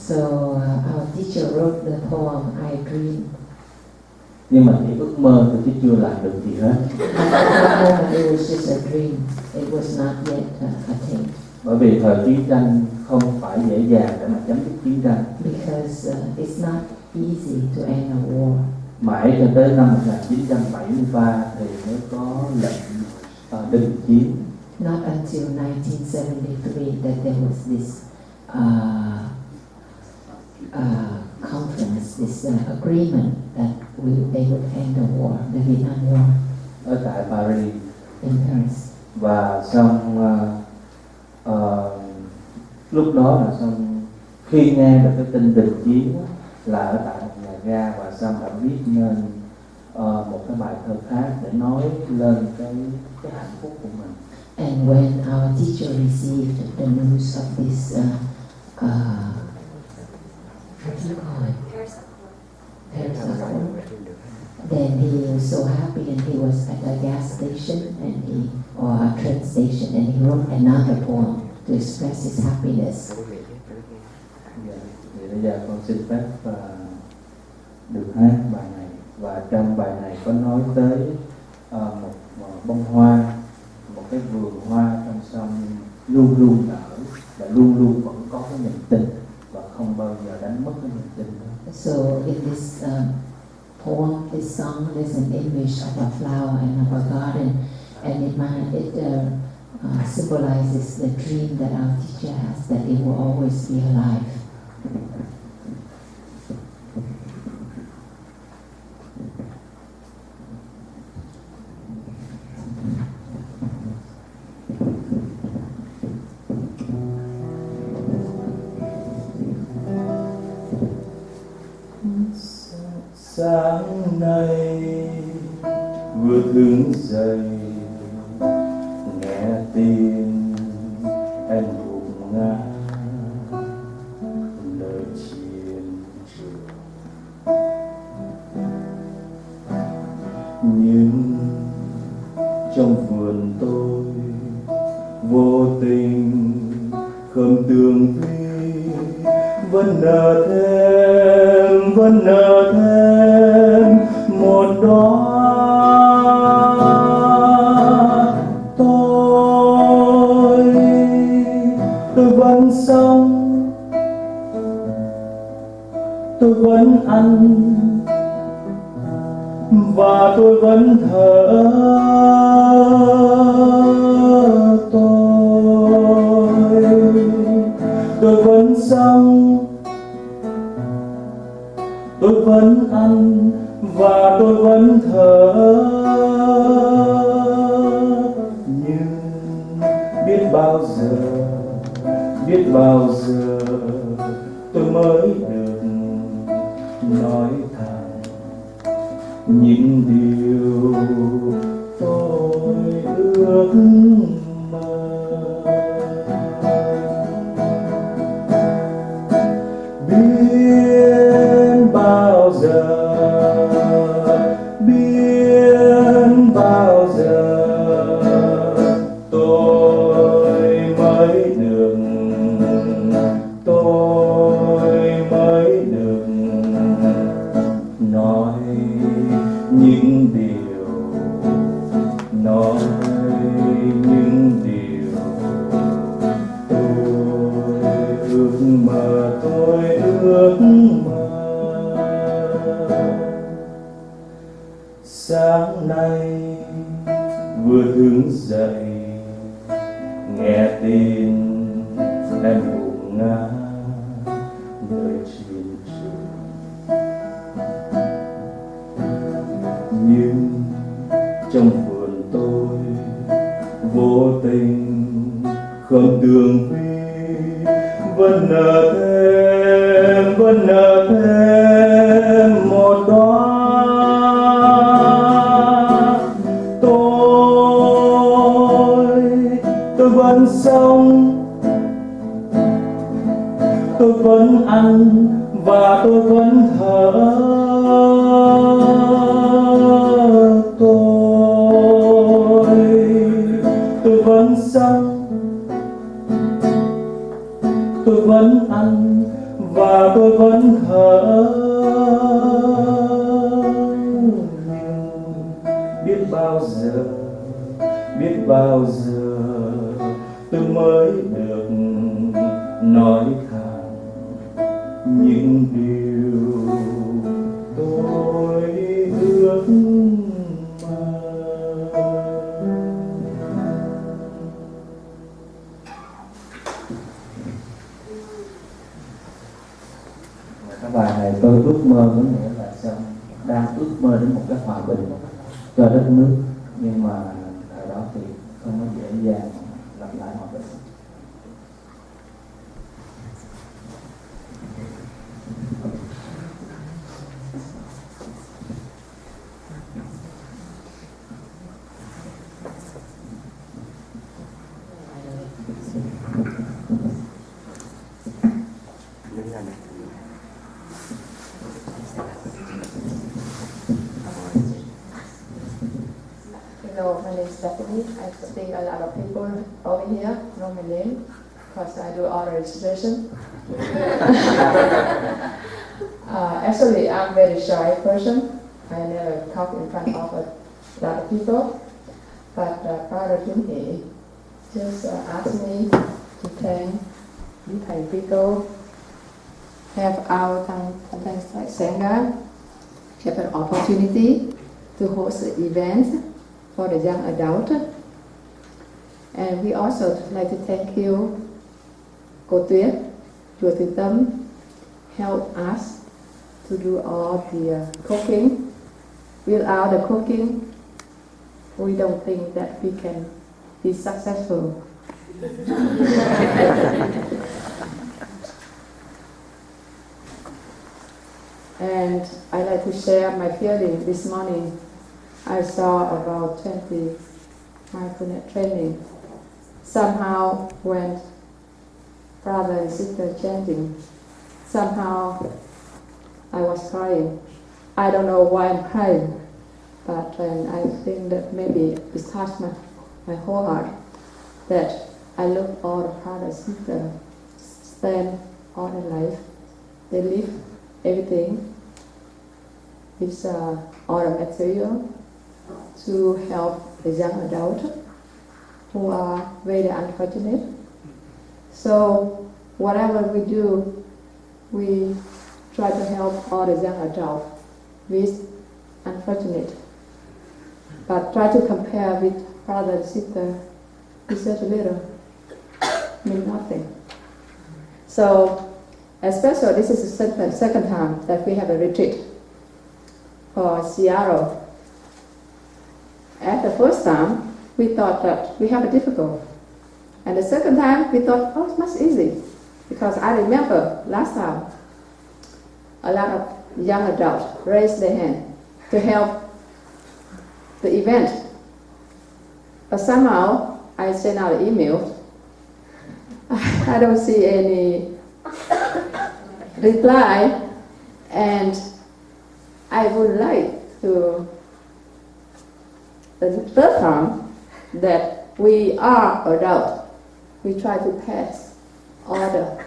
So our teacher wrote the poem I Dream. Nhưng mà chỉ ước mơ thôi chứ chưa làm được gì hết. It was just a dream. It was not yet attained. Bởi vì thời chiến tranh không phải dễ dàng để mà chấm dứt chiến tranh. Because it's not easy to end a war. Mãi cho tới năm 1973 thì mới có lệnh đình chiến. Not until 1973 that there was this conference, this agreement that they would end the war, the Vietnam War. Ở tại Paris. In Paris. Và xong lúc đó là xong khi nghe được cái tin đình chiến là ở tại một nhà ga, và xong đã viết nên một cái bài thơ khác để nói lên cái hạnh phúc của mình. And when our teacher received the news of this, what do you call it? Paris Accord. Then he was so happy, and he was at a gas station or a train station, and he wrote another poem to express his happiness. Thì bây giờ con xin phép được hát bài này Và trong bài này có nói tới một bông hoa, một cái vườn hoa trong sông luôn luôn nở và luôn luôn vẫn có cái niềm tin và không bao giờ đánh mất cái niềm tin đó. So in this poem, this song, there's an image of a flower and of a garden, and it symbolizes the dream that our teacher has, that it will always be alive. Sáng nay vừa thức dậy nghe tin em gục ngã nơi chiến trường, nhưng trong vườn tôi vô tình khóm tường vi vẫn nở thêm một đóa. Tôi vẫn sống, tôi vẫn ăn và tôi vẫn thở. Tôi vẫn sống, tôi vẫn ăn và tôi vẫn thở. Nhưng biết bao giờ tôi mới được nói thẳng những điều tôi ước mơ. Biết bao giờ tôi mới được nói những điều tôi ước mơ. Sáng nay vừa thức dậy nghe tin em gục ngã nơi chiến trường, nhưng trong vườn tôi vô tình khóm tường vi vẫn nở thêm một đóa. Tôi vẫn sống, tôi vẫn ăn và tôi vẫn thở. Tôi vẫn sống, tôi vẫn ăn và tôi vẫn thở. Nhưng biết bao giờ tôi mới được nói thẳng những điều tôi ước mơ. Cái bài này tôi ước mơ có nghĩa là sao? Đang ước mơ đến một cái hòa bình cho đất nước, nhưng mà thời đó thì không có dễ dàng lập lại hòa bình. Hello, my name is Stephanie. I think a lot of people over here know my name because I do all the registration. Actually, I'm a very shy person. I never talk in front of a lot of people, but Father Kim Hee just asked me to thank những thầy Pico, have our sometimes like Sangha, have an opportunity to host an event for the young adult. And we also like to thank you, Cô Tuyết, Chùa Từ Tâm, help us to do all the cooking. Without the cooking, we don't think that we can be successful. And I like to share my feeling. This morning I saw about 20 mindfulness training. Somehow when brother and sister chanting, somehow I was crying. I don't know why I'm crying, but I think that maybe it touched my whole heart, that I look all the brother and sister stand all their life. They live everything. It's all the material to help the young adult who are very unfortunate. So whatever we do, we try to help all the young adults with unfortunate. But try to compare with brother and sister, it's just a little, mean nothing. So especially this is the second time that we have a retreat for Seattle. At the first time, we thought that we have a difficult. And the second time, we thought, oh, it's much easy. Because I remember last time, a lot of young adults raised their hand to help the event. But somehow, I sent out an email. I don't see any reply. And I would like to, the third time, that we are adults. We try to pass all the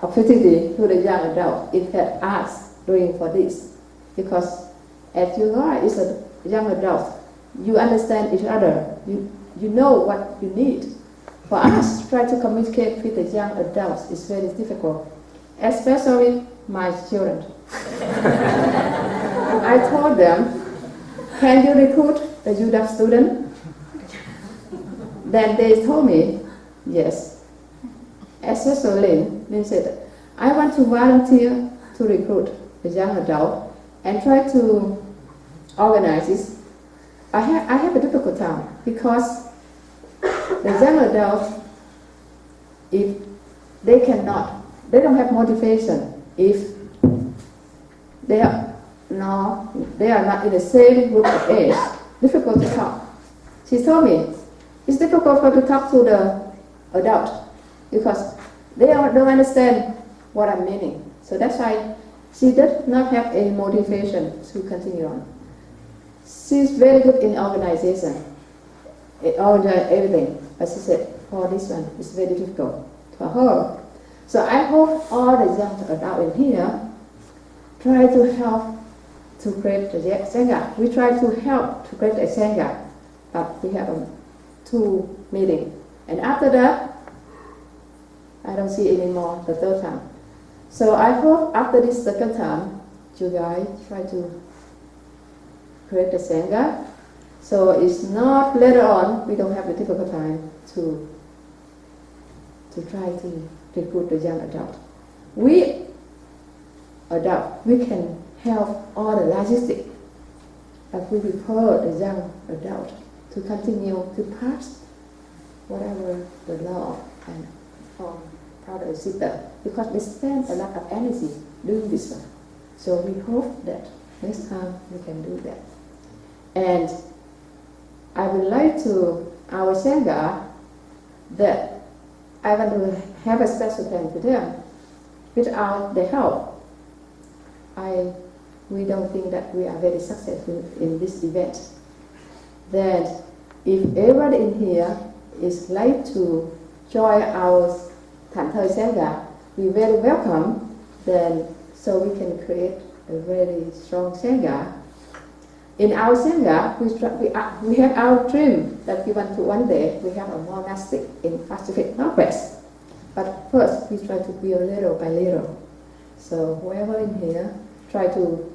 opportunity to the young adult if that us doing for this. Because as you are is a young adult, you understand each other, you know what you need. For us to try to communicate with the young adults is very difficult, especially my children. I told them, can you recruit the UW student? Then they told me, yes. Especially, they said, I want to volunteer to recruit the young adult and try to organize this. I have a difficult time because the young adults, if they don't have motivation, if they are not in the same group of age, difficult to talk. She told me, it's difficult for her to talk to the adult because they don't understand what I'm meaning. So that's why she does not have a motivation to continue on. She's very good in organization, organize everything. But she said, for this one, it's very difficult for her. So I hope all the young adults in here try to help to create the Sangha. We try to help to create a Sangha, but we have 2 meetings. And after that, I don't see any more the third time. So I hope after this second time, you guys try to create the Sangha. So it's not later on, we don't have a difficult time to try to recruit the young adult. We adult, we can help all the logistics, but we prefer the young adult to continue to pass whatever the law and from brother and sister, because they spend a lot of energy doing this one. So we hope that next time we can do that. And I would like to, our Sangha, that I want to have a special thanks to them. Without their help, we don't think that we are very successful in this event. That if everybody in here is like to join our Than Thời Sangha, we very welcome, then so we can create a very strong Sangha. In our Sangha, we have our dream that we want to one day we have a monastic in Pacific Northwest. But first, we try to build little by little. So whoever in here try to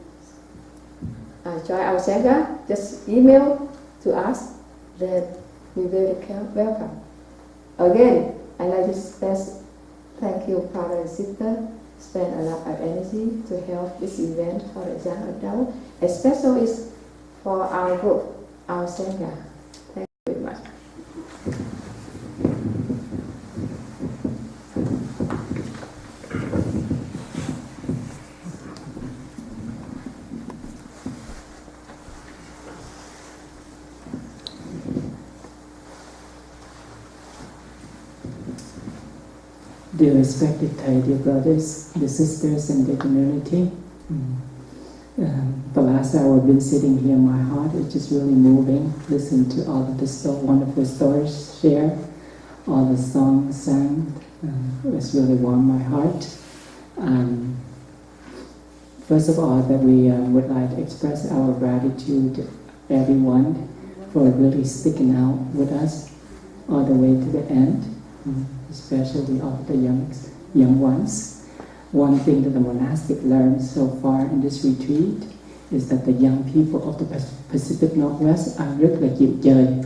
join our Sangha, just email to us, then we will welcome. Again, I like to stress, thank you, brother and sister, spend a lot of energy to help this event for the young adult, especially for our group, our Sangha. Thank you very much. Dear respected Thai, dear brothers, dear sisters, and dear community, the last hour I've been sitting here, my heart is just really moving. Listen to all of the wonderful stories shared, all the songs sang. It's really warmed my heart. First of all, that we would like to express our gratitude to everyone for really sticking out with us all the way to the end. Especially all the young ones. One thing that the monastic learned so far in this retreat is that the young people of the Pacific Northwest are really chịu chơi.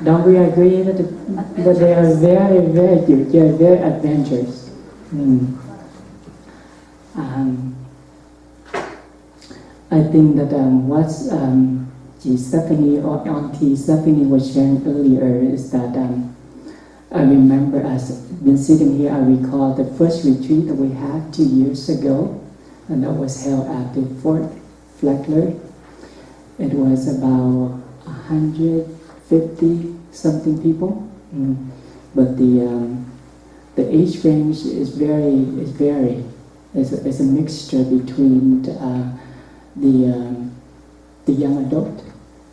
Don't we agree that they are very, very chịu chơi, very adventurous? I think that what Stephanie or Auntie Stephanie was sharing earlier is that I remember as been sitting here, I recall the first retreat that we had 2 years ago, and that was held at the Fort Fleckler. It was about 150 something people, but the age range is very. It's a mixture between the young adult,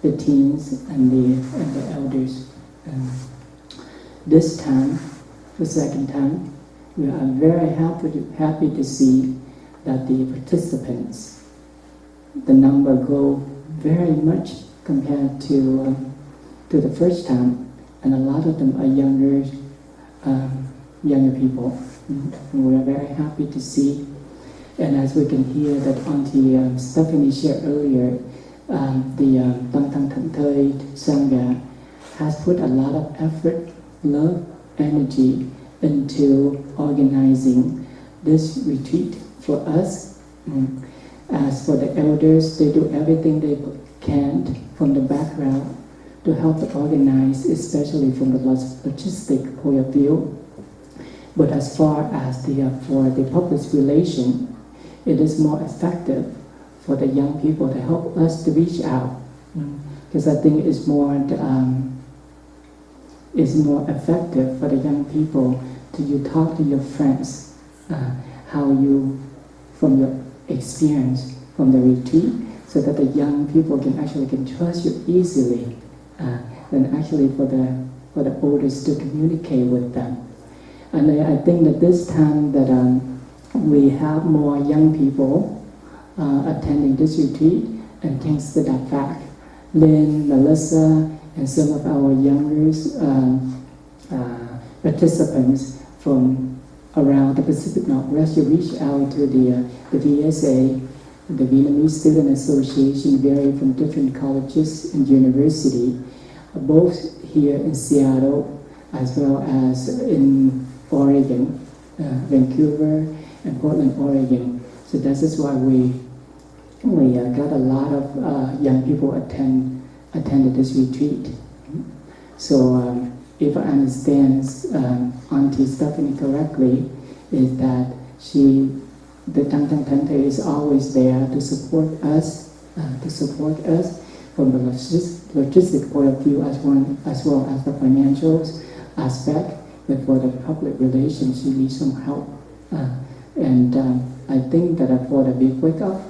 the teens, and the elders. This time, the second time, we are very happy to see that the participants, the number grow very much compared to the first time, and a lot of them are younger people. We are very happy to see, and as we can hear that Auntie Stephanie shared earlier, the Tăng Tăng Thảnh Thơi Sangha has put a lot of effort, love, energy into organizing this retreat for us. As for the elders, they do everything they can from the background to help to organize, especially from the logistic point of view. But as far as for the public relation, it is more effective for the young people to help us to reach out, because I think it's more effective for the young people to you talk to your friends, how you, from your experience from the retreat, so that the young people can trust you easily, than actually for the elders to communicate with them. And I think that this time that we have more young people attending this retreat, and thanks to that fact, Lynn, Melissa, and some of our younger participants from around the Pacific Northwest, you reach out to the VSA, the Vietnamese Student Association, vary from different colleges and university, both here in Seattle as well as in Oregon, Vancouver and Portland, Oregon. So this is why we got a lot of young people attended this retreat. So if I understand Auntie Stephanie correctly, is that the Tăng Tăng Thảnh Thơi is always there to support us from the logistic point of view as well as the financial aspect. But for the public relations, you need some help. And I think that for the Big Wake Up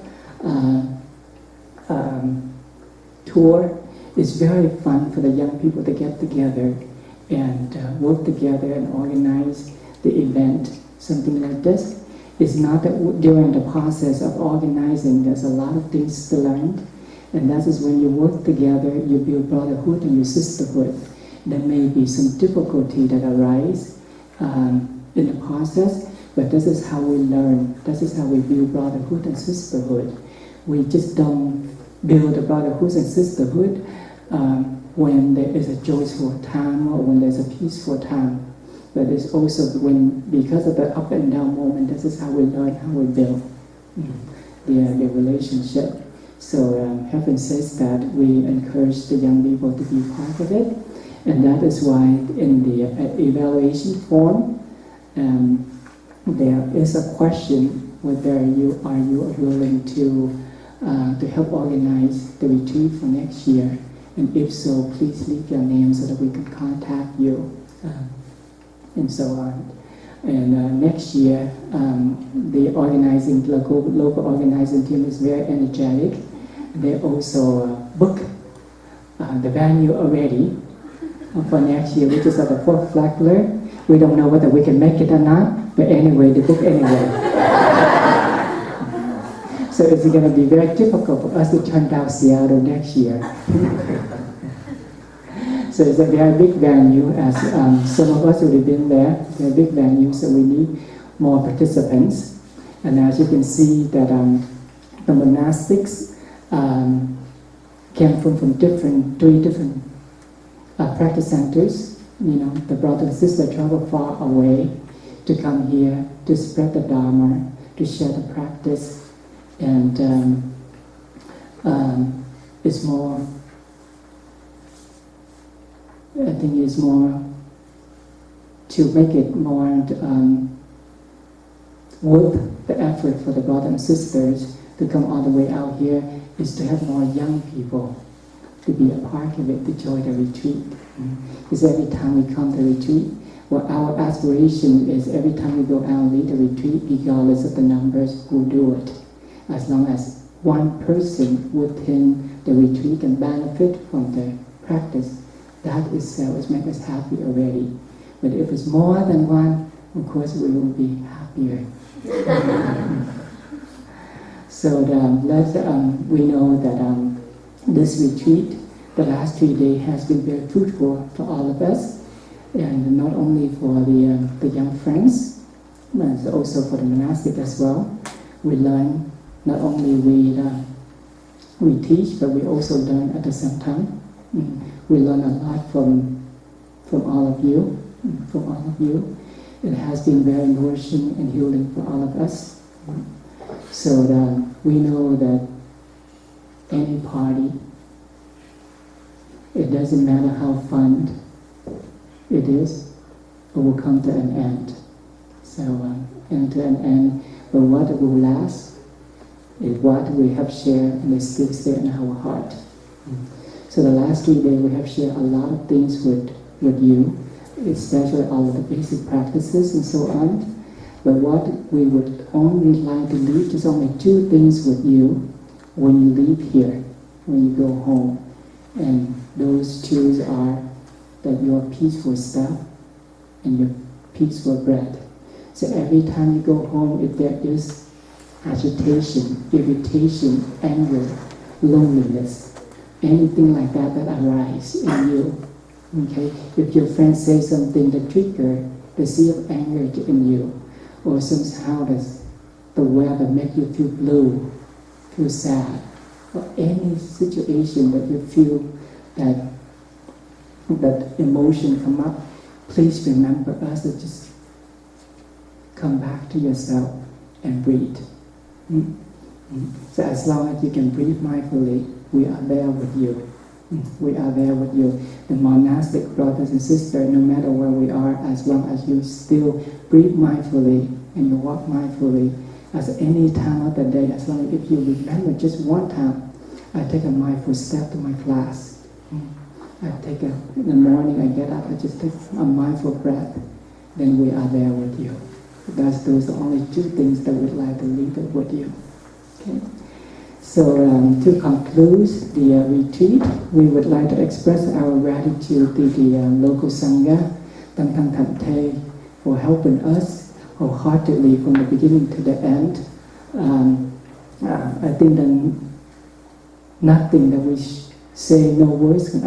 tour, it's very fun for the young people to get together and work together and organize the event, something like this. it's not that during the process of organizing, there's a lot of things to learn. And that is when you work together, you build brotherhood and your sisterhood. There may be some difficulty that arise in the process, but this is how we learn. This is how we build brotherhood and sisterhood. We just don't build the brotherhood and sisterhood when there is a joyful time or when there's a peaceful time. But it's also when, because of the up and down moment, this is how we learn, how we build the relationship. So Heaven says that we encourage the young people to be part of it. And that is why in the evaluation form, there is a question whether are you willing to help organize the retreat for next year, and if so, please leave your name so that we can contact you, and so on. And next year, the local organizing team is very energetic. They also book the venue already for next year, which is at the Fort Flagler. We don't know whether we can make it or not, but anyway, they book anyway. So it's going to be very difficult for us to turn down Seattle next year. So it's a very big venue, as some of us already been there. It's a big venue, so we need more participants. And as you can see that the monastics came from three different practice centers. You know, the brother and sister travel far away to come here to spread the Dharma, to share the practice, and it's more, I think it's more to make it more worth the effort for the brothers and sisters to come all the way out here, is to have more young people to be a part of it, to join the retreat. Because every time we come to retreat, well, our aspiration is every time we go out and lead a retreat, regardless of the numbers who do it, as long as one person within the retreat can benefit from the practice, that itself is make us happy already. But if it's more than one, of course we will be happier. So we know that this retreat, the last 3 days, has been very fruitful for all of us, and not only for the young friends, but also for the monastic as well. We learn, not only we teach, but we also learn at the same time. We learn a lot from all of you, It has been very nourishing and healing for all of us. So we know that any party, it doesn't matter how fun it is, it will come to an end. So, and to an end, but what will last is what we have shared and is still there in our heart. So the last 3 days we have shared a lot of things with you, especially all of the basic practices and so on. But what we would only like to leave is only 2 things with you when you leave here, when you go home. And those 2 are that your peaceful step and your peaceful breath. So every time you go home, if there is agitation, irritation, anger, loneliness, anything like that arise in you, okay? If your friend says something that trigger the seed of anger in you, or somehow the weather make you feel blue, feel sad, or any situation that you feel that emotion come up, please remember us to just come back to yourself and breathe. So as long as you can breathe mindfully, we are there with you. We are there with you. The monastic brothers and sisters, no matter where we are, as long as you still breathe mindfully and you walk mindfully, as any time of the day, as long as if you remember just one time, I take a mindful step to my class. I take in the morning, I get up, I just take a mindful breath, then we are there with you. Those are only 2 things that we'd like to leave it with you. Okay? So to conclude the retreat, we would like to express our gratitude to the local Sangha, Tăng Thanh Thante, for helping us wholeheartedly from the beginning to the end. I think that nothing that we say, no words can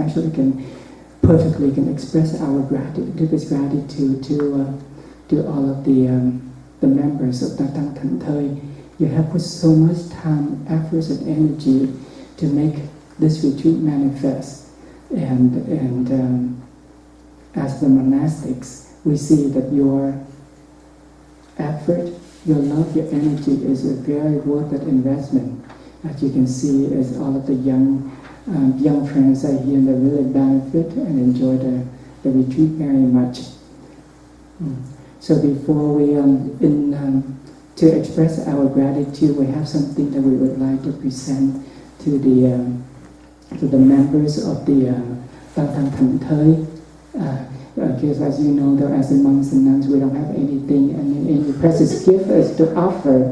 perfectly express our gratitude to all of the members of Tatang Tan Thơi. You have put so much time, effort, and energy to make this retreat manifest. And as the monastics, we see that your effort, your love, your energy is a very worth it investment. As you can see, as all of the young friends are here, they really benefit and enjoy the retreat very much. So before we to express our gratitude, we have something that we would like to present to the members of the Tatang Tan Thơi. Because as you know, though, as the monks and nuns, we don't have anything, any precious gift as to offer.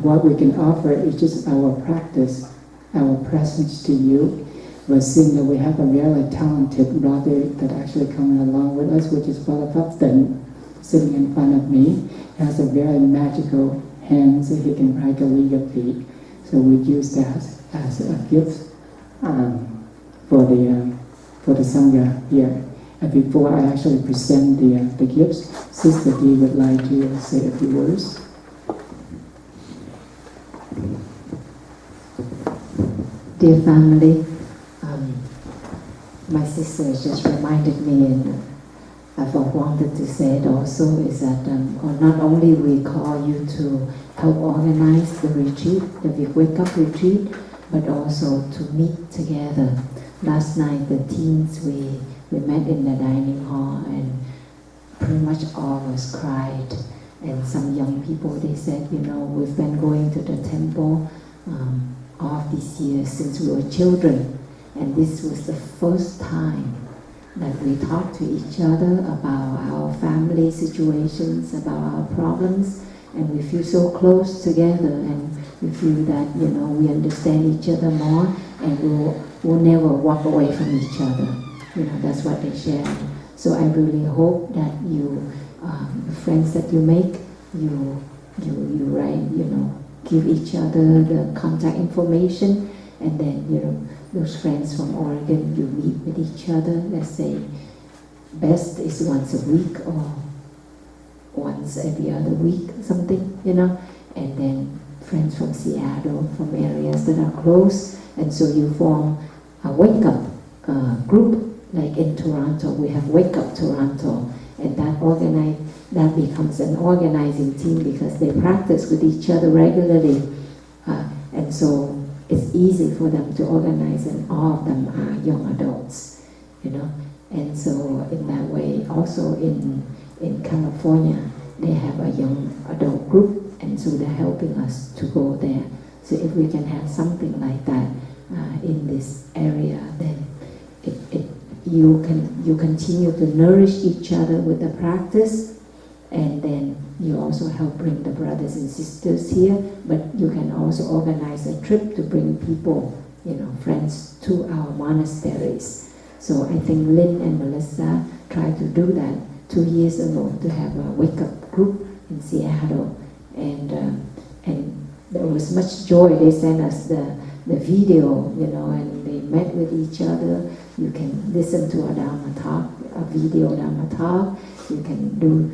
What we can offer is just our practice, our presence to you. But seeing that we have a very talented brother that actually coming along with us, which is Father Fakten, sitting in front of me, has a very magical hand, so he can write calligraphy. So we use that as a gift for the Sangha here. And before I actually present the gifts, Sister Dee would like to say a few words. Dear family, my sister just reminded me, and I've wanted to say it also, is that not only we call you to help organize the retreat, the Wake Up retreat, but also to meet together. Last night, the teens, we met in the dining hall, and pretty much all of us cried. And some young people, they said, we've been going to the temple all of these years since we were children. And this was the first time that we talked to each other about our family situations, about our problems, and we feel so close together, and we feel that, we understand each other more, and we'll never walk away from each other. That's what they shared. So I really hope that you, the friends that you make, you write, give each other the contact information, and then, those friends from Oregon, you meet with each other. Let's say best is once a week or once every other week, something, and then friends from Seattle, from areas that are close, and so you form a Wake Up group. Like in Toronto, we have Wake Up Toronto, and that becomes an organizing team because they practice with each other regularly, and so it's easy for them to organize, and all of them are young adults, and so in that way, also in California, they have a young adult group, and so they're helping us to go there. So if we can have something like that in this area, then you continue to nourish each other with the practice, and then you also help bring the brothers and sisters here, but you can also organize a trip to bring people, friends to our monasteries. So I think Lynn and Melissa tried to do that 2 years ago, to have a wake-up group in Seattle, and there was much joy. They sent us the video, and they met with each other. You can listen to a Dharma talk, a video Dharma talk. You can do,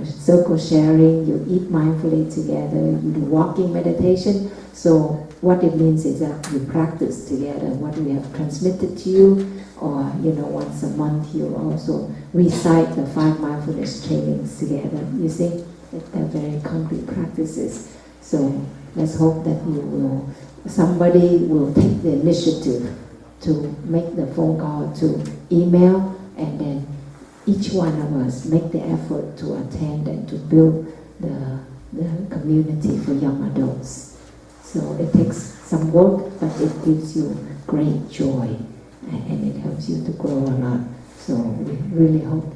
circle sharing. You eat mindfully together. You do walking meditation. So what it means is that you practice together what we have transmitted to you, or once a month you also recite the 5 mindfulness trainings together. You see, they're very concrete practices. So let's hope that somebody will take the initiative to make the phone call, to email, and then each one of us make the effort to attend and to build the community for young adults. So it takes some work, but it gives you great joy, and it helps you to grow a lot. So we really hope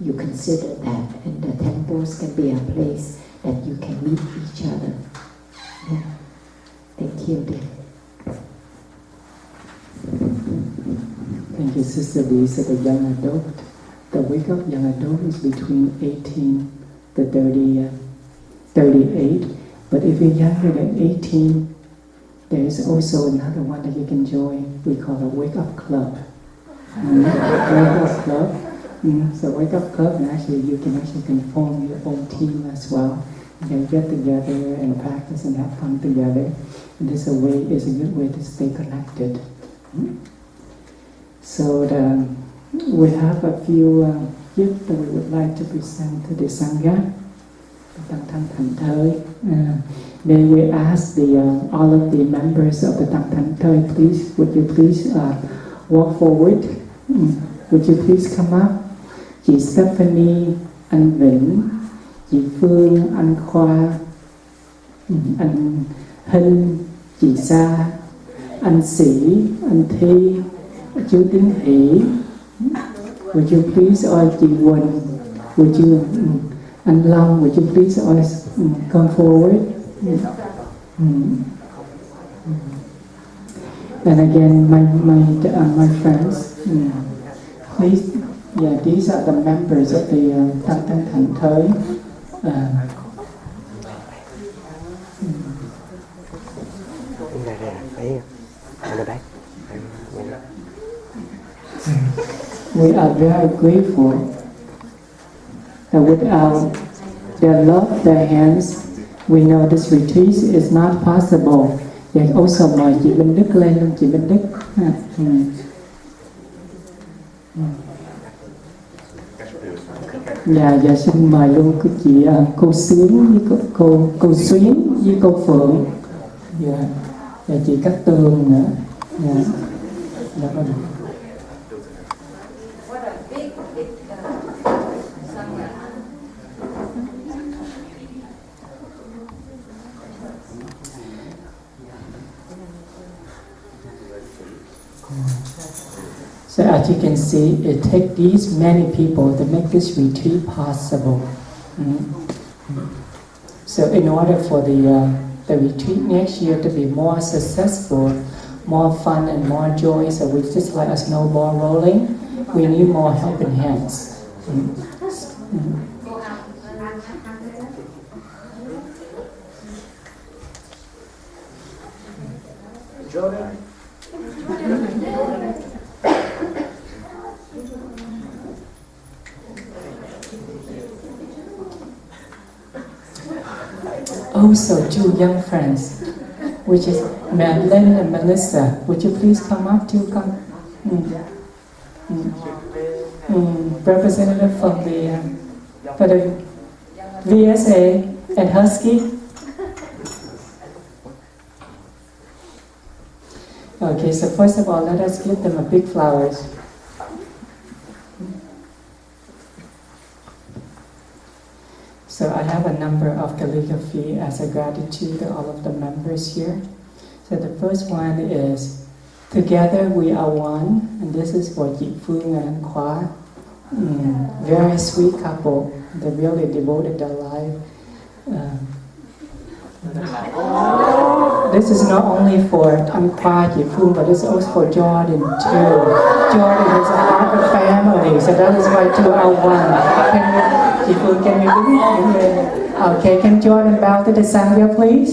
you consider that, and the temples can be a place that you can meet each other. Yeah. Thank you, dear. Thank you, Sister Lee. So the young adult, the Wake Up young adult is between 18 the 38. But if you're younger than 18, there is also another one that you can join. We call a Wake Up Club. Wake Up Club. So Wake Up Club, and actually you can form your own team as well. You can get together and practice and have fun together. And this is a good way to stay connected. So we have a few gifts that we would like to present to the Sangha. Tăng Thân Thành Thới. May we ask all of the members of the Tăng Thân Thới, please, would you please walk forward? Would you please come up? Chị Stephanie, anh Vĩnh, chị Phương, anh Khoa, anh Hinh, chị Sa, anh Sĩ, anh Thi, chú Tiến Hỷ. Would you please, or chị Quỳnh, would you, anh Long, would you please always come forward? And again, my friends, please, these are the members of the Tăng Thân Thành Thới. We are very grateful that without their love, their hands, we know this retreat is not possible. Và also mời chị Minh Đức lên luôn, chị Minh Đức. Dạ, xin mời luôn cô Sướng với cô Xuyến với cô Phượng. Và chị Cát Tường nữa. So as you can see, it takes these many people to make this retreat possible. So in order for the retreat next year to be more successful, more fun and more joy, so we just like a snowball rolling, we need more helping hands. Jordan. Also, two young friends, which is Madeline and Melissa. Would you please come up to come? Representative from the VSA and Husky. Okay, so first of all, let us give them a big flowers. So I have a number of calligraphy as a gratitude to all of the members here. So the first one is, together we are one, and this is for Ji Phương and Khoa. Very sweet couple. They really devoted their life. This is not only for Khoa, Ji Phương, but it's also for Jordan too. Jordan is a part of the family, so that is why two are one. Ji Phương, can you do it? Okay, can Jordan bow to the Sangha, please?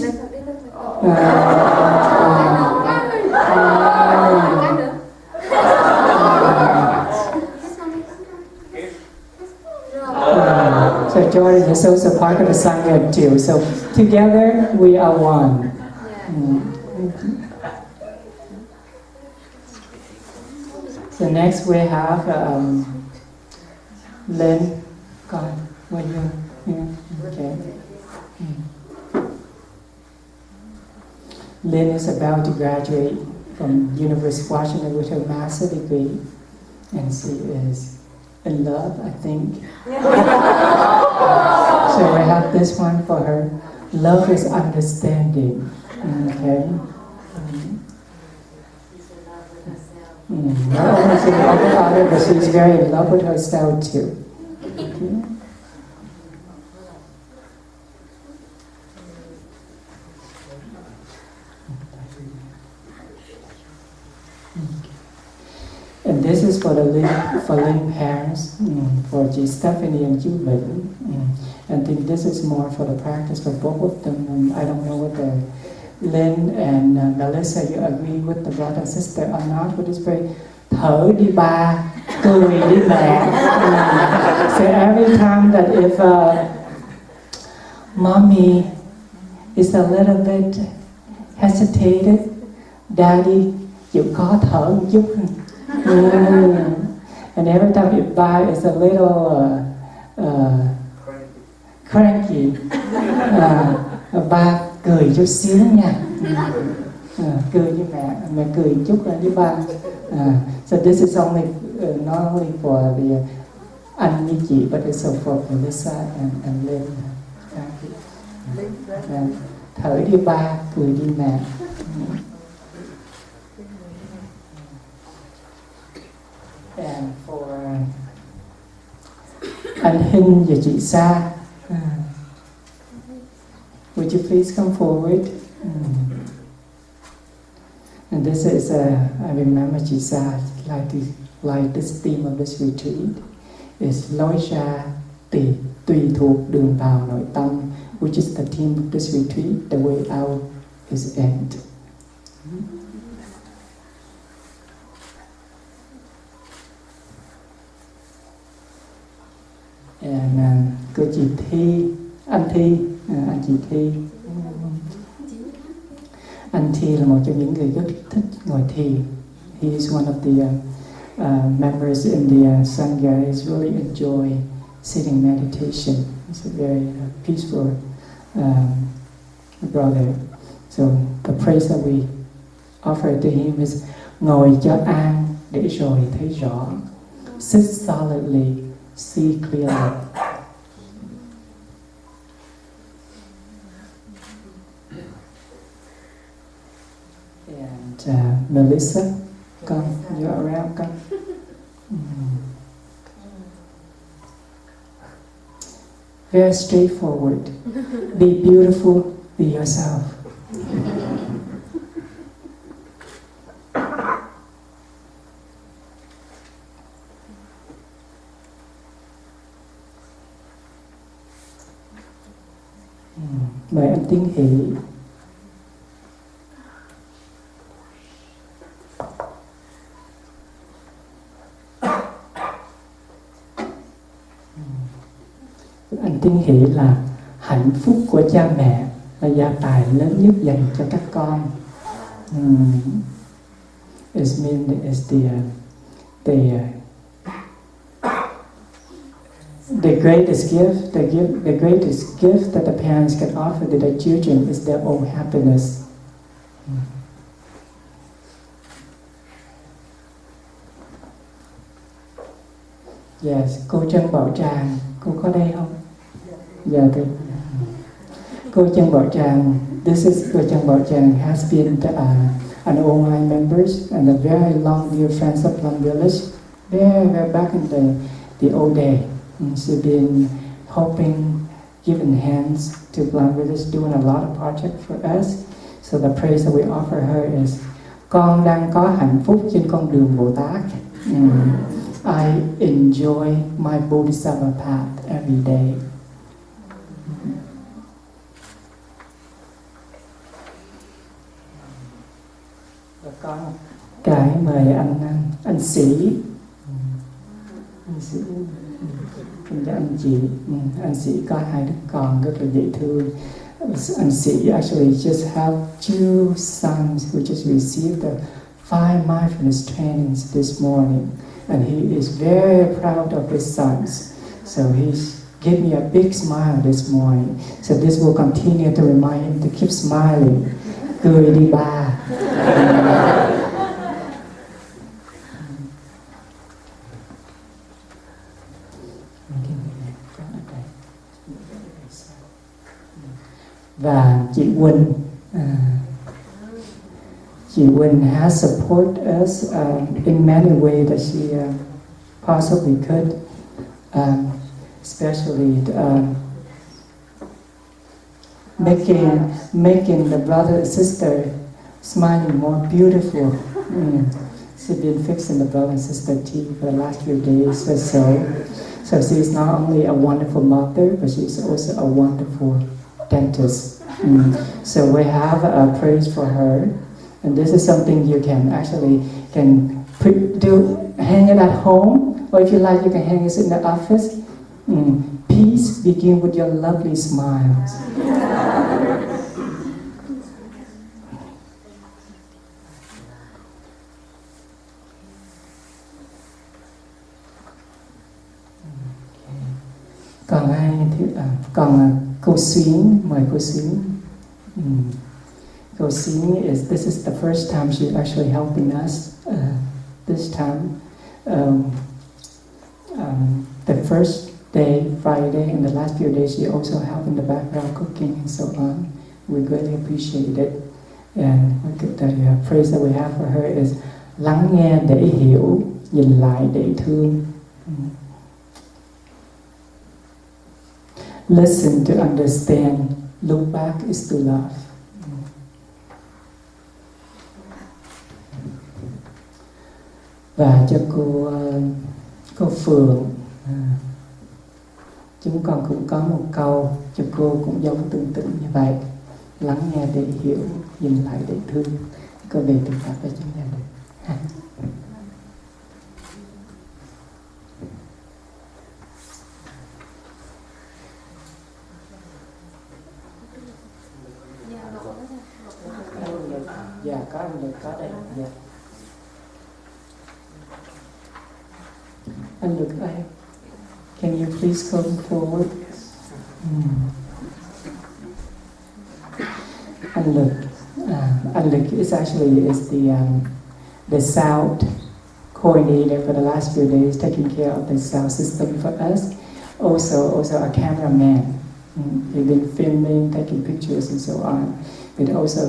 So Jordan is also part of the Sangha too. So together we are one. So next we have Lynn. God, when you okay. Lynn is about to graduate from University of Washington with her master's degree, and she is in love, I think. So we have this one for her. Love is understanding. Okay. Not only is she in love with others, but she's very in love with herself too. Okay. And this is for the Lynn parents, for Ji Stephanie and Ju Vĩnh. And I think this is more for the practice for both of them. And I don't know whether Lynn and Melissa, you agree with the brother and sister or not, but it's very thở đi ba, cười đi mẹ. So every time that if mommy is a little bit hesitated, daddy chịu khó thở một chút. And every time if ba is a little cranky, ba cười chút xíu nha. Cười với mẹ cười chút là với ba. So this is only not only for the anh với chị, but also for Melissa and Lynn. Thở đi ba, cười đi mẹ. And for anh Hinh và chị Sa, would you please come forward? And this is I remember chị Sa like this theme of this retreat is lối ra tùy thuộc đường vào nội tâm, which is the theme of this retreat. The way out is end. And cô chị Thi, anh chị Thi. Anh Thi là một trong những người rất thích ngồi thiền. He is one of the members in the Sangha. He's really enjoy sitting meditation. He's a very peaceful brother. So the praise that we offer to him is ngồi cho an để rồi thấy rõ. Sit solidly, see clearly. And Melissa, come, you're around, come. Very straightforward. Be beautiful, be yourself. Mời anh Tiến Hỷ. Anh Tiến Hỷ là hạnh phúc của cha mẹ, là gia tài lớn nhất dành cho các con. It means it's the greatest gift, the greatest gift that the parents can offer to their children is their own happiness. Yes, cô Trân Bảo Tràng, cô có đây không? Dạ, yeah, cô Trân Bảo Tràng, this is cô Trân Bảo Tràng has been an online members and a very long dear friends of Plum Village, very back in the old day. She's been helping, giving hands to Plum Village, doing a lot of projects for us. So the praise that we offer her is, con đang có hạnh phúc trên con đường Bồ Tát. I enjoy my Bodhisattva path every day. Và con cái mời anh Sĩ. Anh Sĩ, anh chị, anh Sĩ có hai đứa con rất là dễ thương. Anh Sĩ actually just have 2 sons who just received the 5 mindfulness trainings this morning. And he is very proud of his sons. So he's gave me a big smile this morning. So this will continue to remind him to keep smiling. Cười đi ba. Và chị Quỳnh has supported us in many ways that she possibly could, especially making the brother and sister smiling more beautiful. She's been fixing the brother and sister tea for the last few days or so. So she's not only a wonderful mother, but she's also a wonderful dentist. So we have a praise for her, and this is something you can actually hang it at home, or if you like, you can hang it in the office. Peace begin with your lovely smiles. Còn ai còn cô Xuyến, mời cô Xuyến. Cô Xuyến this is the first time she's actually helping us. This time, the first day, Friday, and the last few days, she also helped in the background cooking and so on. We greatly appreciate it. And the phrase that we have for her is lắng nghe để hiểu, nhìn lại để thương. Listen to understand, look back is to love. Và cho cô Phượng, chúng con cũng có một câu cho cô cũng giống tương tự như vậy. Lắng nghe để hiểu, nhìn lại để thương. Cô về thực tập với chúng ta được. Dạ, có anh Lực có đây. Dạ. Anh Lực ơi, can you please come forward? Anh Lực is actually the sound coordinator for the last few days, taking care of the sound system for us. Also a cameraman. He's been filming, taking pictures and so on. It also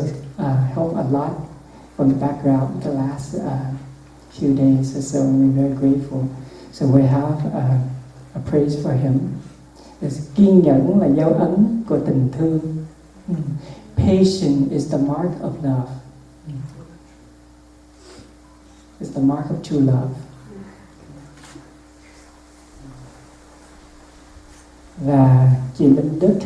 helped a lot from the background the last few days, so we're very grateful. So we have a praise for him. Kiên nhẫn là dấu ấn của tình thương. Patience is the mark of love. It's the mark of true love. Và chị Minh Đức,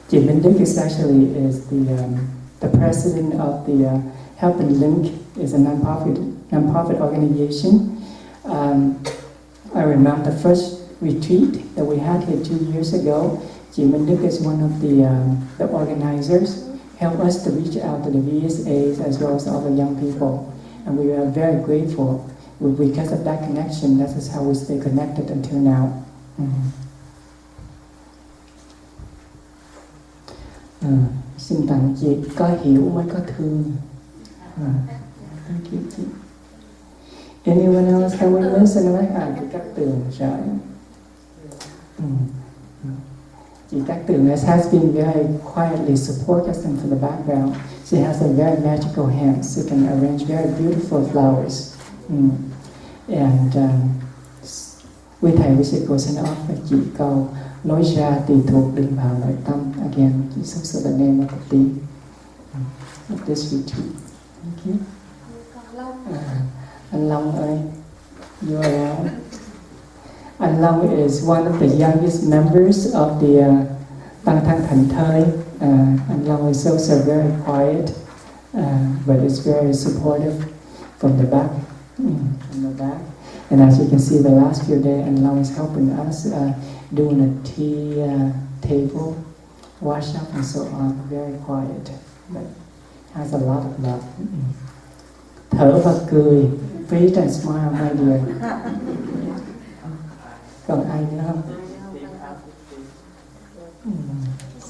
chị Minh Đức is the president of the Helping Link. Is a non-profit organization. I remember the first retreat that we had here 2 years ago. Chị Minh Đức is one of the organizers. Helped us to reach out to the VSAs as well as all the young people, and we are very grateful. Because of that connection, that is how we stay connected until now. Xin tặng chị, có hiểu mới có thương. Thank you, chị. Anyone else have we missed? Chị Cát Tường rồi. Chị Cát Tường has been very quietly support us from the background. She has a very magical hand. She can arrange very beautiful flowers. And quý thầy với sư cô xin offer chị câu nói ra tùy thuộc đừng vào nội tâm. Again, Jesus is the name of the theme of this retreat. Thank you. Anh Long ơi, you are out. Anh Long is one of the youngest members of the Tăng Thân Thành Thơi. Anh Long is also very quiet, but is very supportive from the back. And as you can see, the last few days, Anh Long is helping us doing a tea table, wash up and so on. Very quiet, but has a lot of love. Thở và cười, breathe and smile, my dear. Còn ai nữa không?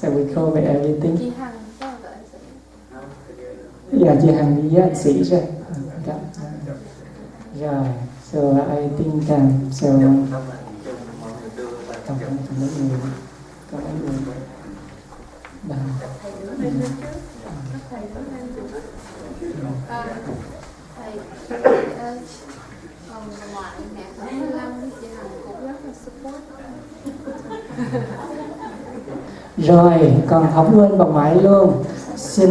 So we cover everything. Chị Hằng có gọi sĩ. Dạ, chị Hằng đi với anh sĩ rồi. Rồi, so I think so. Cảm ơn mấy người. Cảm ơn mấy người. Còn ngoại mẹ của Minh Long với chị Hằng cũng rất là support. Rồi, còn không quên bà ngoại luôn. Xin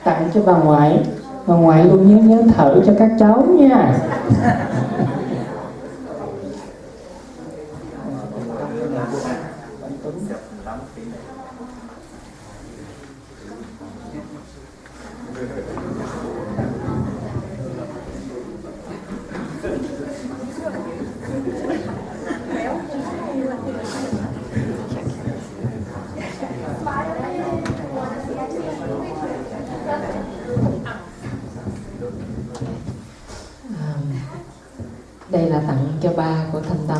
tặng cho bà ngoại luôn nhớ thở cho các cháu nha. Đây là tặng cho ba của Thanh Tâm.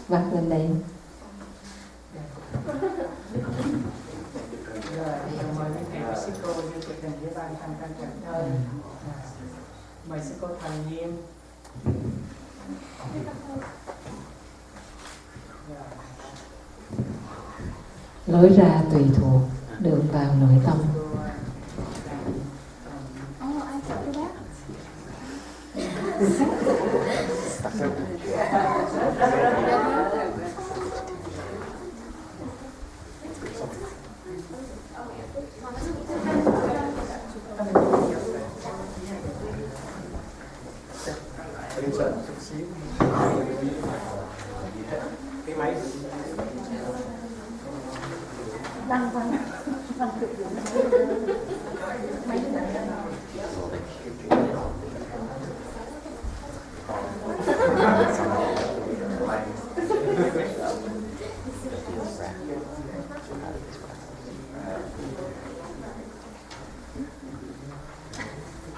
Vắt lên đây. Rồi, mời mấy thầy sư cô như chị Tình với ban thăm căn Cần Thơ. Mời sư cô Thành Nghiêm. Lối ra tùy thuộc, đường vào nội tâm. Anh chào cô bác.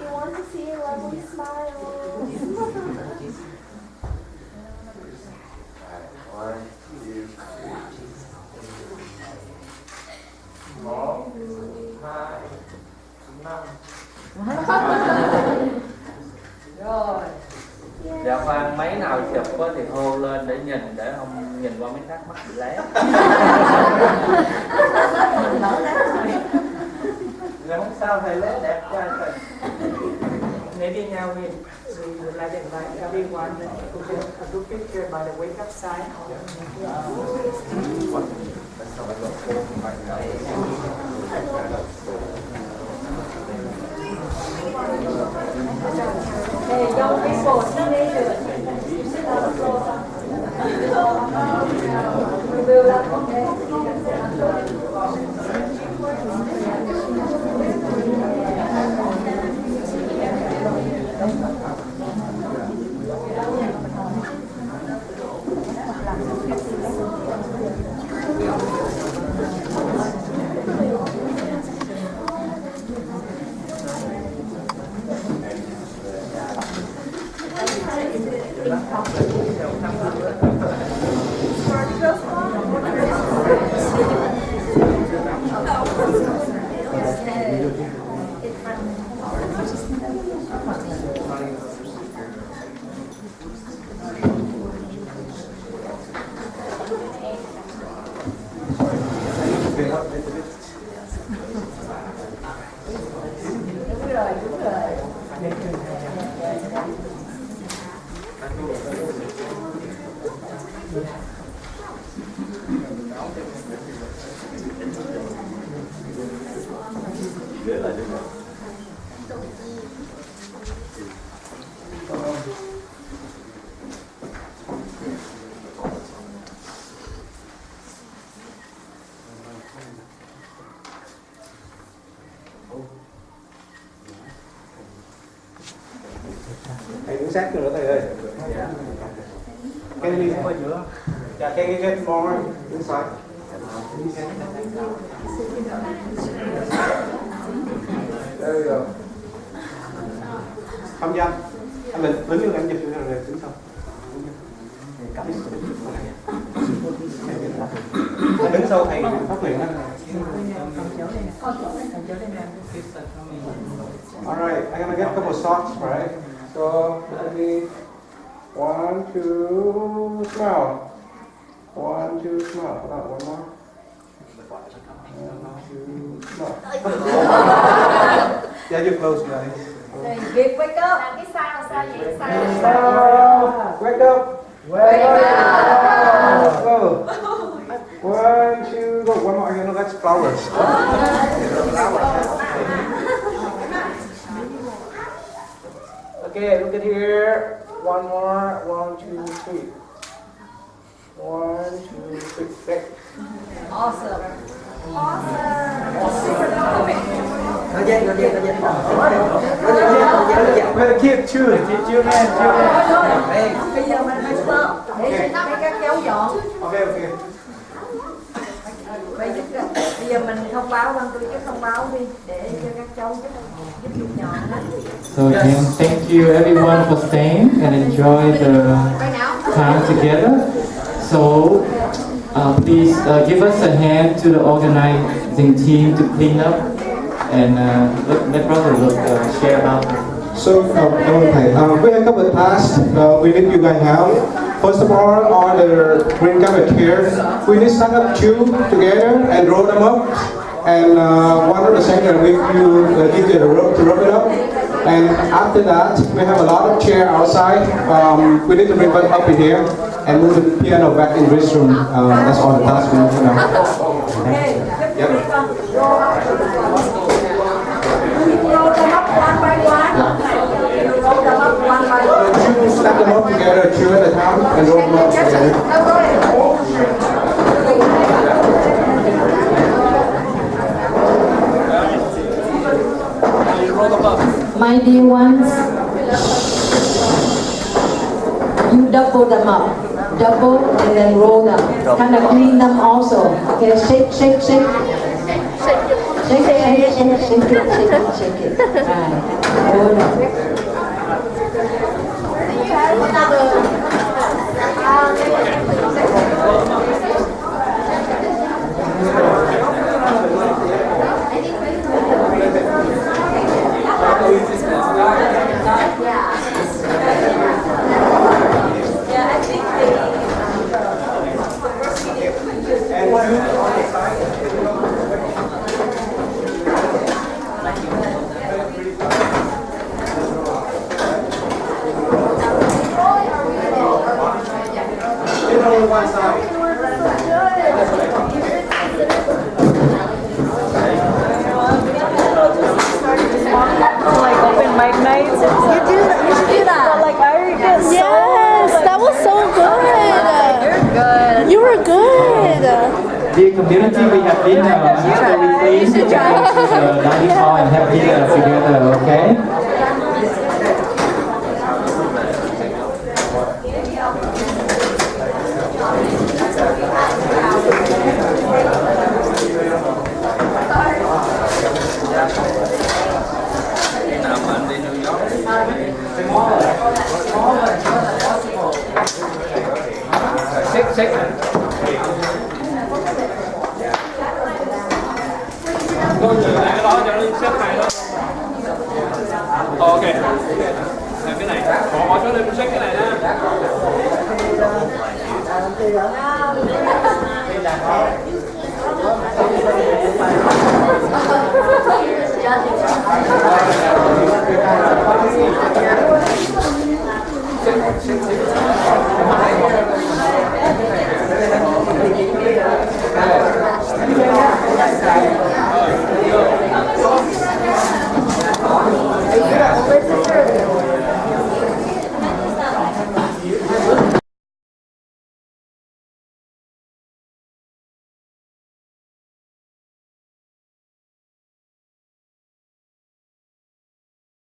You want to see a lovely smile? Rồi. Dạ khoan, máy nào chụp á thì hô lên để nhìn, để không nhìn qua mấy thắc mắc bị lé. Dạ không sao, thầy lấy đẹp cho anh thầy. Maybe now we would like to invite everyone to get a group picture by the wake up sign. Hey, young people, teenagers. We will Hãy đứng sát nữa thầy ơi. Can you leave over giữa? Yeah, can you get more inside? There we go. Không danh. Anh mình đứng như em chụp cho rồi đứng sau. Đứng sau thầy phát luyện đó. Alright, I'm gonna get a couple of shots, right? So, let me 1, 2, smile. 1, 2, smile. Hold on, one more. 1, 2, smile. Yeah, you're close, guys. Việt wake up. Làm cái sao sao vậy? Wake up. Wake up. Go. 1, 2, go. One more. No, that's flowers. Okay, look at here. One more. 1, 2, 3. 1, 2, 3. Great. Awesome. Well, keep chewing, man. Bây giờ mình phải stop để mấy các cháu dọn. Okay. Bây giờ giờ mình thông báo, ban tổ chức thông báo đi để cho các cháu giúp giúp nhỏ. So again, thank you everyone for staying and enjoy the time together. So please give us a hand to the organizing team to clean up and let Brother Luke share about it. So, we have a couple of tasks we need you guys help. First of all the green carpet chairs, we need to stand up two together and roll them up. And one of the second, we give you the rope to rope it up. And after that, we have a lot of chairs outside. We need to bring them up in here and move the piano back in this room. That's all the tasks we need for now. Yep. Stack them up together, two at a time, and roll them up together. My dear ones, you double them up. Double and then roll them. Kind of clean them also. Okay, shake, shake, shake. Shake, shake, shake, shake it, shake it, shake it. Right. Roll up. Like open mic nights. You should do that. But like I already did so. Yes, that was so good. You're good. You were good. Dear community, we have dinner after we clean to the dining hall and have dinner together, okay? Ok. Làm cái này. Bỏ xuống đây mình check cái này nha. Okay.